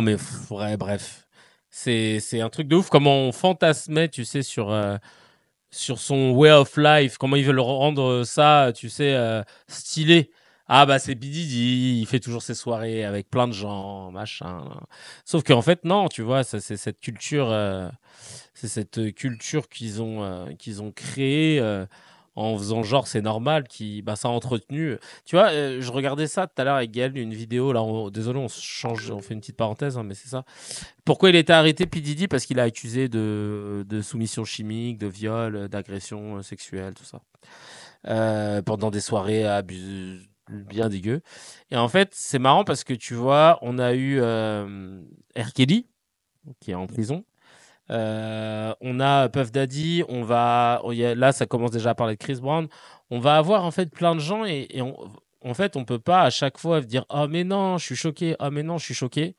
mais ouais, bref, c'est un truc de ouf comment on fantasmait tu sais sur son way of life, comment ils veulent rendre ça, tu sais, stylé. Ah bah c'est Bididi, il fait toujours ses soirées avec plein de gens, machin. Sauf qu'en fait non, tu vois, c'est cette culture qu'ils ont créée en faisant genre c'est normal, qui, bah, ça a entretenu. Tu vois, je regardais ça tout à l'heure avec Gaël, une vidéo. Là, désolé, on change, on fait une petite parenthèse, hein, mais c'est ça. Pourquoi il était arrêté, P. Diddy? Parce qu'il a accusé de soumission chimique, de viol, d'agression sexuelle, tout ça. Pendant des soirées bien dégueu. Et en fait, c'est marrant parce que tu vois, on a eu R. Kelly, qui est en prison. On a Puff Daddy, là ça commence déjà à parler de Chris Brown. On va avoir en fait plein de gens en fait on peut pas à chaque fois dire oh mais non je suis choqué, oh mais non je suis choqué,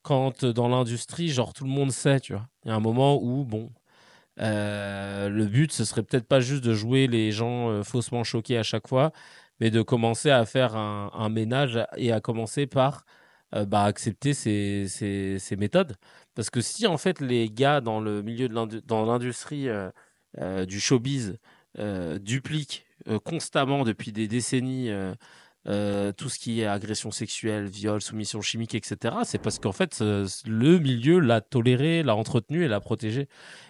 quand dans l'industrie genre tout le monde sait, tu vois. Il y a un moment où bon, le but ce serait peut-être pas juste de jouer les gens faussement choqués à chaque fois, mais de commencer à faire un ménage et à commencer par bah, accepter ces méthodes. Parce que si en fait les gars dans le milieu dans l'industrie du showbiz dupliquent constamment depuis des décennies tout ce qui est agression sexuelle, viol, soumission chimique, etc., c'est parce qu'en fait le milieu l'a toléré, l'a entretenu et l'a protégé.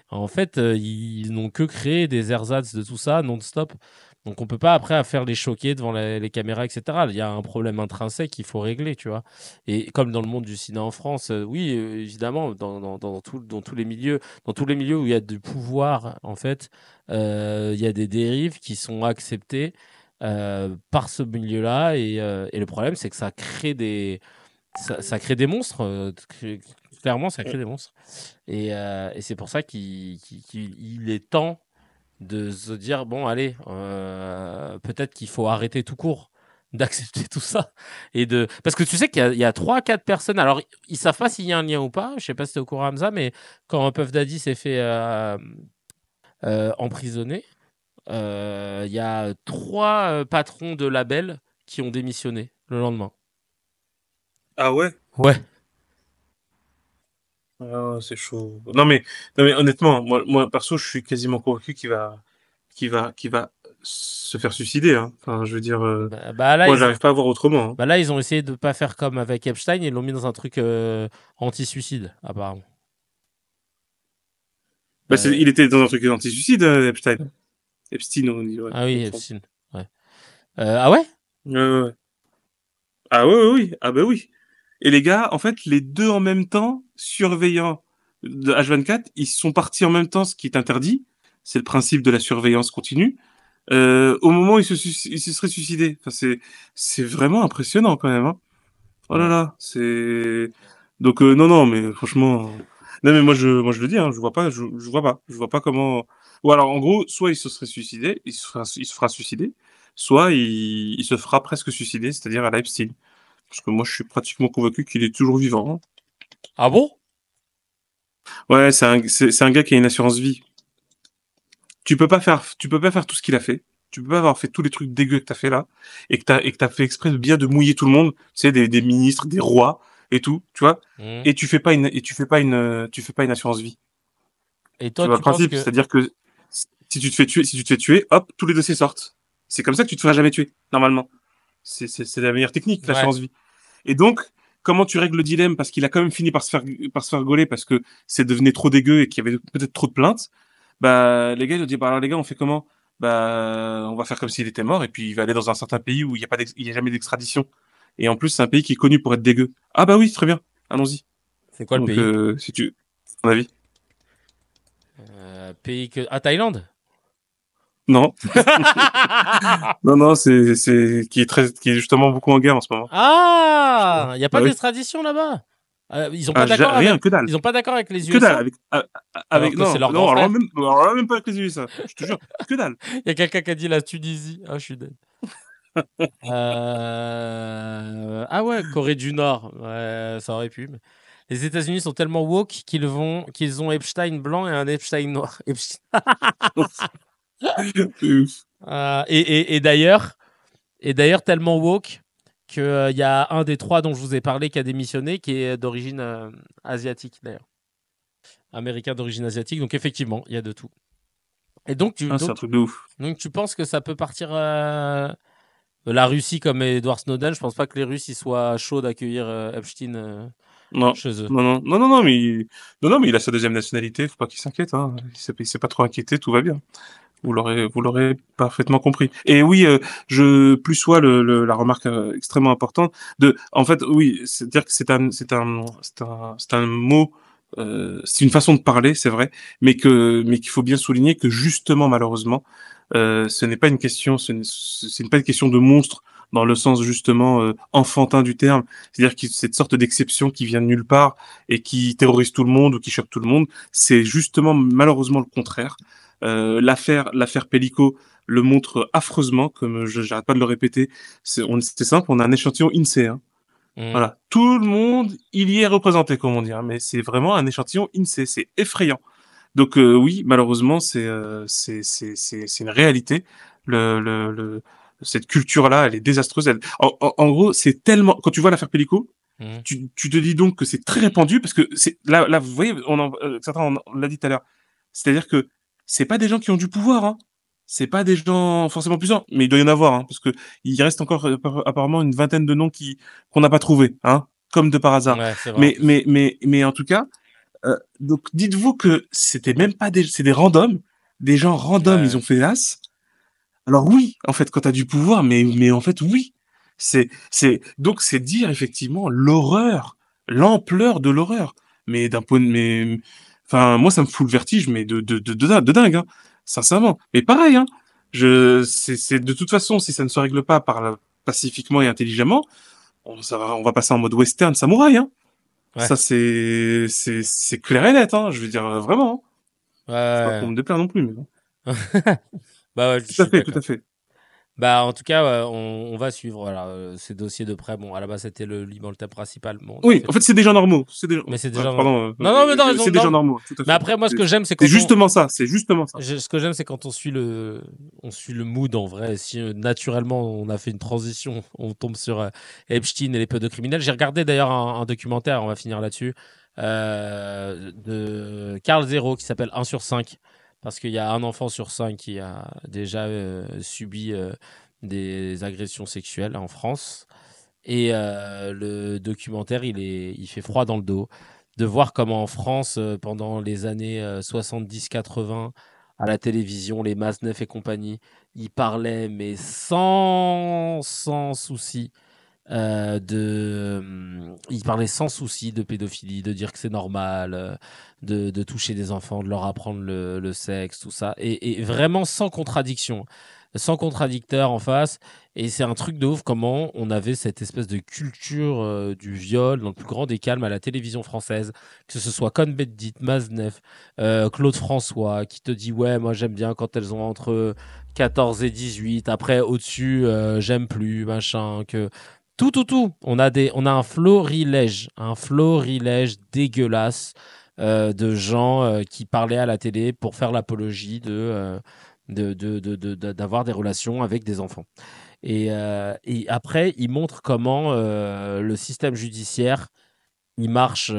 En fait, ils n'ont que créé des ersatz de tout ça non-stop. Donc on peut pas après à faire les choquer devant les caméras, etc. Il y a un problème intrinsèque qu'il faut régler, tu vois. Et comme dans le monde du cinéma en France, oui, évidemment, dans tous les milieux où il y a du pouvoir, en fait, il y a des dérives qui sont acceptées par ce milieu-là. Et le problème, c'est que ça crée des monstres. Clairement, ça crée des monstres. Et c'est pour ça qu'il est temps de se dire, bon, allez, peut-être qu'il faut arrêter tout court d'accepter tout ça. Parce que tu sais qu'il y a 3-4 personnes, alors ils savent pas s'il y a un lien ou pas, je sais pas si t'es au courant, Hamza, mais quand Puff Daddy s'est fait emprisonner, il y a 3 patrons de labels qui ont démissionné le lendemain. Ah ouais? Ouais. Ah, c'est chaud. Non mais honnêtement, moi perso, je suis quasiment convaincu qu'il va se faire suicider, hein. Enfin, je veux dire, Bah, là, moi, j'arrive pas à voir autrement, hein. Bah là, ils ont essayé de pas faire comme avec Epstein, ils l'ont mis dans un truc anti-suicide, apparemment. Bah, Euh, il était dans un truc anti-suicide, Epstein. Epstein, on dit, ouais, ah il oui, me semble. Epstein. Ouais. Ah ouais? Ouais, ouais, ouais. Ah ouais, ouais, oui. Ah bah oui. Et les gars, en fait, les deux en même temps, surveillants de H24, ils sont partis en même temps, ce qui est interdit. C'est le principe de la surveillance continue. Au moment où ils se seraient suicidés. Enfin, c'est vraiment impressionnant quand même, hein. Oh là Ouais. là, c'est donc non non mais franchement non mais moi je le dis, hein, je vois pas comment, ou alors en gros soit il se serait suicidé, il se fera suicider, soit il se fera presque suicider, c'est-à-dire à la Epstein, parce que moi je suis pratiquement convaincu qu'il est toujours vivant, hein. Ah bon? Ouais, c'est un gars qui a une assurance vie. Tu peux pas faire tout ce qu'il a fait. Tu peux pas avoir fait tous les trucs dégueux que t'as fait là, et que t'as fait exprès de bien de mouiller tout le monde, tu sais, des ministres, des rois et tout, tu vois. Mhm. Et tu fais pas une assurance vie. Et Tu toi, vois le tu penses principe, que... c'est-à-dire que si tu te fais tuer, hop, tous les dossiers sortent. C'est comme ça que tu te feras jamais tuer, normalement. C'est la meilleure technique, Ouais. l'assurance vie. Et donc, comment tu règles le dilemme, parce qu'il a quand même fini par se faire gauler parce que c'est devenu trop dégueu et qu'il y avait peut-être trop de plaintes. Bah, les gars, ils ont dit, bah alors les gars, on fait comment? Bah, on va faire comme s'il était mort et puis il va aller dans un certain pays où il y a jamais d'extradition. Et en plus, c'est un pays qui est connu pour être dégueu. Ah bah oui, très bien. Allons-y. C'est quoi le Donc, pays? si tu, à ton avis? Pays que... Ah, Thaïlande? Non. Non, non, qui est justement beaucoup en guerre en ce moment. Tu vois. Ah! Il n'y a pas Bah oui. d'extradition là-bas? Ils ont pas Ah, d'accord rien, avec... que dalle. Ils ont pas d'accord avec les Que dalle, USA? Alors avec, que c'est non, leur grand non, frère. alors là, même pas avec les USA. Je te jure, que dalle. Il y a quelqu'un qui a dit la Tunisie. Ah, je suis dead. Ah ouais, Corée du Nord. Ouais, ça aurait pu. Mais... Les États-Unis sont tellement woke qu'ils ont Epstein blanc et un Epstein noir. Et d'ailleurs tellement woke que y a un des 3 dont je vous ai parlé qui a démissionné, qui est d'origine asiatique d'ailleurs, américain d'origine asiatique. Donc effectivement, il y a de tout. Et donc tu Ah, c'est un donc, truc de ouf. donc tu penses que ça peut partir la Russie comme Edward Snowden? Je pense pas que les Russes ils soient chauds d'accueillir Epstein Non, chez eux. non, non, non, non, non, mais il a sa deuxième nationalité, faut pas qu'il s'inquiète, hein. Il s'est pas trop inquiété, tout va bien. Vous l'aurez parfaitement compris. Et oui, plus soit la remarque extrêmement importante en fait, oui, c'est-à-dire que c'est un mot, c'est une façon de parler, c'est vrai, mais qu'il faut bien souligner que justement, malheureusement, ce n'est pas une question, ce n'est pas une question de monstre dans le sens justement enfantin du terme, c'est-à-dire que cette sorte d'exception qui vient de nulle part et qui terrorise tout le monde ou qui choque tout le monde, c'est justement malheureusement le contraire. L'affaire Pellico le montre affreusement, comme j'arrête pas de le répéter. C'est simple, on a un échantillon INSEE. Hein. Mhm. Voilà, tout le monde, il y est représenté, comme on dit. Hein, mais c'est vraiment un échantillon INSEE, c'est effrayant. Donc oui, malheureusement, c'est une réalité. Cette culture-là, elle est désastreuse. En gros, c'est tellement. Quand tu vois l'affaire Pellico, Mhm. tu te dis donc que c'est très répandu parce que c'est là, vous voyez, certains on l'a dit tout à l'heure. C'est-à-dire que c'est pas des gens qui ont du pouvoir, hein. C'est pas des gens forcément puissants, mais il doit y en avoir, hein, parce que il reste encore apparemment une vingtaine de noms qui qu'on n'a pas trouvé, hein, comme de par hasard. Ouais, c'est vrai en plus. Mais en tout cas, donc dites-vous que c'était même pas c'est des randoms, des gens random, ils Ouais. ont fait l'as. Alors oui, en fait, quand t'as du pouvoir, mais en fait oui, donc c'est dire effectivement l'horreur, l'ampleur de l'horreur. Mais d'un point de, mais, enfin moi ça me fout le vertige, mais de dingue, hein, sincèrement. Mais pareil, hein, c'est de toute façon si ça ne se règle pas pacifiquement et intelligemment, on va passer en mode western samouraï, hein. Ouais. Ça c'est clair et net, hein. Je veux dire vraiment. Hein. C'est pas pour Ouais. me déplaire non plus, mais bon. Bah ouais, je Tout à suis fait, tout d'accord. à fait. Bah, en tout cas, on va suivre voilà, ces dossiers de près. Bon, à la base, c'était le thème principal. Bon, on a Oui, fait en fait, le. c'est des gens normaux. Mais c'est déjà. Pardon, Non, non, mais t'as raison. c'est des gens Non. normaux, tout à Mais fait. après, moi, ce que j'aime, c'est C'est quand on. justement ça, c'est justement ça. Ce que j'aime, c'est quand on suit le mood en vrai. Si naturellement on a fait une transition, on tombe sur Epstein et les pédocriminels. J'ai regardé d'ailleurs un documentaire, on va finir là-dessus, de Carl Zero qui s'appelle 1 sur 5. Parce qu'il y a un enfant sur 5 qui a déjà subi des agressions sexuelles en France. Et le documentaire, il fait froid dans le dos de voir comment en France, pendant les années 70-80, à la télévision, les Masneuf et compagnie, ils parlaient, mais sans souci. Ils parlaient sans souci de pédophilie, de dire que c'est normal, de toucher des enfants, de leur apprendre le sexe, tout ça, et vraiment sans contradiction, sans contradicteur en face. Et c'est un truc de ouf comment on avait cette espèce de culture du viol dans le plus grand des calmes à la télévision française, que ce soit Cohn-Bendit, Maznev, Claude François, qui te dit ouais, moi j'aime bien quand elles ont entre 14 et 18, après au-dessus, j'aime plus, machin, que tout. On a un florilège dégueulasse de gens qui parlaient à la télé pour faire l'apologie d'avoir des relations avec des enfants. Et après, il montre comment le système judiciaire il marche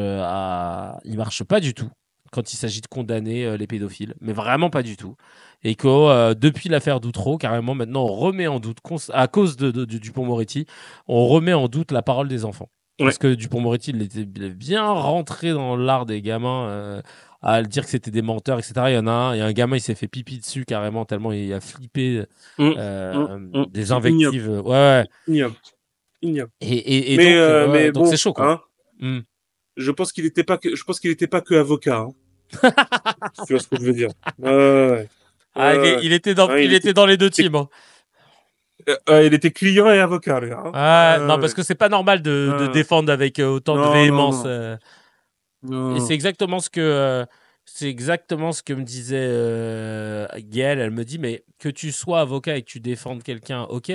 pas du tout quand il s'agit de condamner les pédophiles, mais vraiment pas du tout. Et que depuis l'affaire d'Outreau, carrément maintenant on remet en doute, à cause de Dupond-Moretti, on remet en doute la parole des enfants. Ouais. Parce que Dupond-Moretti, il est bien rentré dans l'art des gamins, à dire que c'était des menteurs, etc. Il y a un gamin, il s'est fait pipi dessus carrément, tellement il a flippé des C'est ignoble, invectives. Ouais, ouais. ignoble, ignoble. Et donc, Mais donc c'est bon, chaud, quoi. hein, Hmm. je pense qu'il était pas que avocat, hein. Tu vois ce que je veux dire. Ah, Ouais. Hein, il était dans les deux teams. Hein. il était client et avocat, lui, hein. Ah, non, parce que c'est pas normal de Euh, défendre avec autant de non, non, véhémence. non, Et non. c'est exactement ce que me disait Gaëlle. Elle me dit, mais que tu sois avocat et que tu défendes quelqu'un, ok,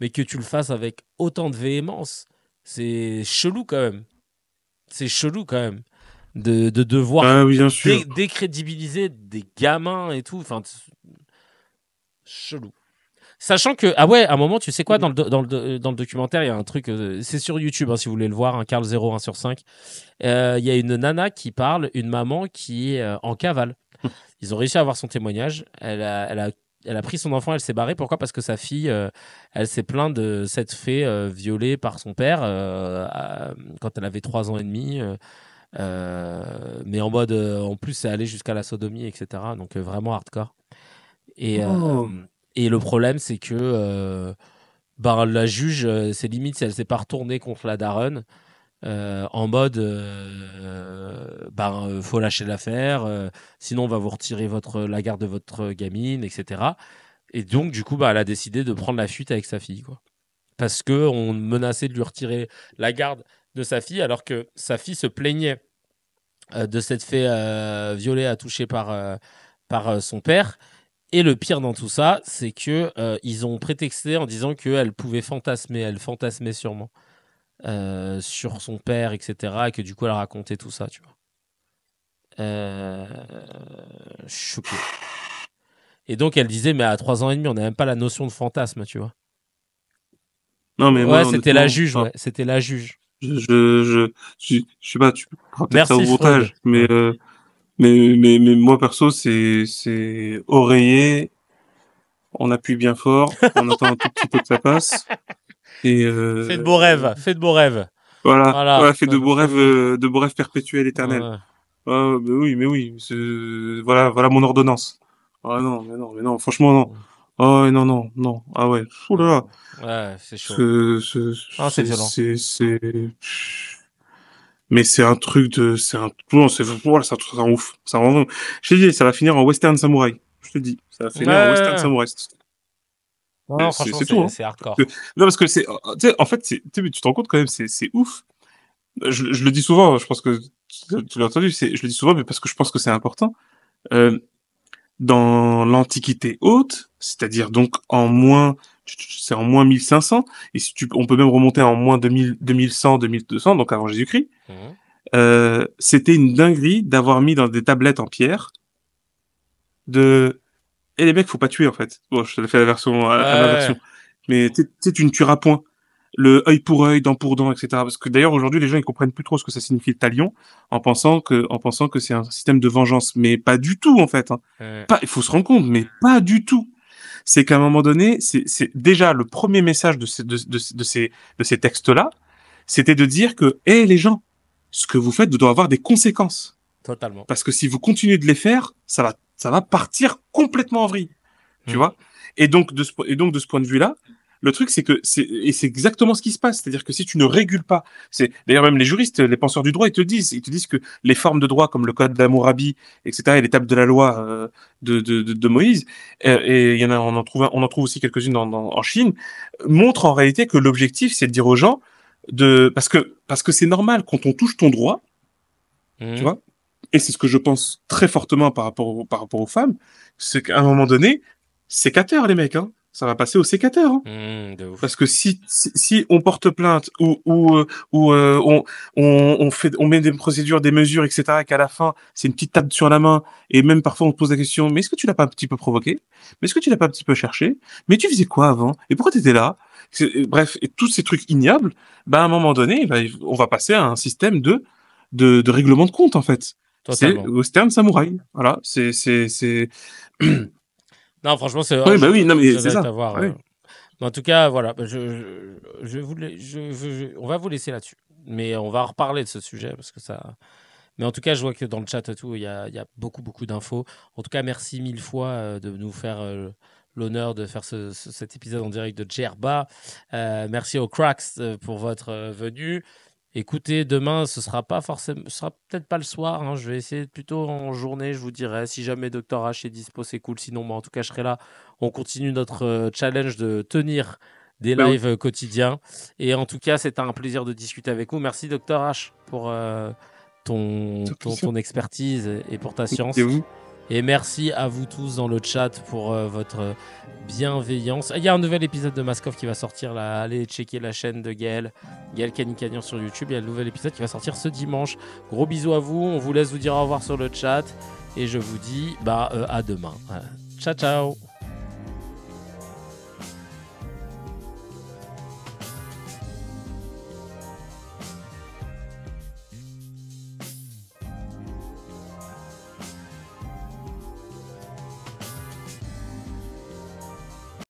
mais que tu le fasses avec autant de véhémence, c'est chelou quand même. C'est chelou quand même de devoir Ah oui, bien sûr. décrédibiliser des gamins et tout. Enfin, chelou. Sachant que, ah ouais, à un moment, tu sais quoi, dans le documentaire, il y a un truc, c'est sur YouTube, hein, si vous voulez le voir, un Carl 0, 1 sur 5. Il y a une nana qui parle, une maman qui est en cavale. Ils ont réussi à avoir son témoignage. Elle a pris son enfant, elle s'est barrée. Pourquoi? Parce que sa fille, elle s'est plainte de s'être fait violer par son père quand elle avait 3 ans et demi. Mais en mode, en plus, c'est allé jusqu'à la sodomie, etc. Donc vraiment hardcore. Et, Oh. et le problème, c'est que la juge, c'est limite si elle s'est pas retournée contre la daronne, en mode faut lâcher l'affaire, sinon on va vous retirer la garde de votre gamine, etc. Et donc, du coup, elle a décidé de prendre la fuite avec sa fille, quoi. Parce qu'on menaçait de lui retirer la garde de sa fille, alors que sa fille se plaignait de s'être fait violer, toucher par son père. Et le pire dans tout ça, c'est que ils ont prétexté en disant qu'elle pouvait fantasmer, elle fantasmait sûrement sur son père, etc. Et que du coup, elle racontait tout ça, tu vois. Choqué. Et donc, elle disait, mais à 3 ans et demi, on n'a même pas la notion de fantasme, tu vois. Non, mais Ouais, moi, c'était la honnêtement, juge, ouais, c'était la juge. je sais pas, tu pourras peut-être ça au Merci Freud. montage, mais, Ouais. mais moi, perso, c'est oreiller, on appuie bien fort, on attend un tout petit peu que ça passe, et Fais de beaux rêves, fais de beaux rêves. voilà, Voilà. ouais, fait de beaux rêves perpétuels, éternels. Ouais. Ah, mais oui, voilà, voilà mon ordonnance. Ah non, mais non, franchement, non. Ah ouais, non, non, non. Ah ouais, ouh là là. Ouais, c'est chaud. Ce, Ah, c'est violent. mais c'est un, non, voilà, c'est un ouf. Ça, vraiment, je te dis, ça va finir en western samouraï. Je te dis, ça va finir en western Ouais. samouraï. Non, franchement, C'est tout, hein. c'est hardcore. Non, parce que tu sais, en fait, tu te rends compte quand même, c'est ouf. Je le dis souvent, je pense que tu l'as entendu, je le dis souvent, mais parce que je pense que c'est important. Euh, dans l'Antiquité haute, c'est-à-dire donc c'est en moins 1500, et si on peut même remonter en moins 2000, 2100, 2200, donc avant Jésus-Christ, Mhm. c'était une dinguerie d'avoir mis dans des tablettes en pierre de, et les mecs, faut pas tuer, en fait. Bon, je te l'ai fait à ma Ouais. version. Mais tu sais, tu ne tueras point. Le œil pour œil, dent pour dent, etc. Parce que d'ailleurs, aujourd'hui, les gens, ils comprennent plus trop ce que ça signifie le talion, en pensant que c'est un système de vengeance. Mais pas du tout, en fait, hein. Ouais. Pas, il faut se rendre compte, mais pas du tout. C'est qu'à un moment donné, c'est déjà le premier message de ces textes-là, c'était de dire que, hé, les gens, ce que vous faites doit avoir des conséquences. Totalement. Parce que si vous continuez de les faire, ça va partir complètement en vrille. Tu Mhm. vois? Et donc, de ce point de vue-là, le truc, c'est que c'est exactement ce qui se passe. C'est-à-dire que si tu ne régules pas, d'ailleurs, même les juristes, les penseurs du droit, ils te disent que les formes de droit, comme le code d'Hammurabi, etc., et les tables de la loi, de Moïse, et il y en a, on en trouve aussi quelques-unes en Chine, montrent en réalité que l'objectif, c'est de dire aux gens parce que c'est normal quand on touche ton droit, tu Mhm. vois? Et c'est ce que je pense très fortement par rapport aux femmes, c'est qu'à un moment donné, sécateur, les mecs, hein. Ça va passer au sécateur, hein. De ouf. Parce que si on porte plainte on met des procédures, des mesures, etc., et qu'à la fin, c'est une petite tape sur la main, et même parfois on te pose la question, mais est-ce que tu l'as pas un petit peu provoqué? Mais est-ce que tu l'as pas un petit peu cherché? Mais tu faisais quoi avant? Et pourquoi t'étais là? Bref, et tous ces trucs ignobles, bah, à un moment donné, bah, on va passer à un système de règlement de compte, en fait. C'est Totalement. western samouraï. Voilà, Non, franchement, oui, bah oui, non, je mais c'est regrette ça. d'avoir. Ah oui. Mais en tout cas, voilà, on va vous laisser là-dessus. Mais on va reparler de ce sujet parce que ça. Mais en tout cas, je vois que dans le chat et tout, il y a beaucoup, beaucoup d'infos. En tout cas, merci mille fois de nous faire l'honneur de faire cet épisode en direct de Djerba. Merci aux Cracks pour votre venue. Écoutez, demain, ce sera pas forcément, ce sera peut-être pas le soir, hein. Je vais essayer plutôt en journée. Je vous dirai si jamais Dr H est dispo, c'est cool. Sinon, moi, en tout cas, je serai là. On continue notre challenge de tenir des Bah oui. lives quotidiens. Et en tout cas, c'était un plaisir de discuter avec vous. Merci Dr H pour ton expertise et pour ta Et science. vous? Et merci à vous tous dans le chat pour votre bienveillance. Il y a un nouvel épisode de Maskov qui va sortir là. Allez checker la chaîne de Gaël Canicanian sur YouTube. Il y a un nouvel épisode qui va sortir ce dimanche. Gros bisous à vous. On vous laisse vous dire au revoir sur le chat. Et je vous dis à demain. Ciao, ciao.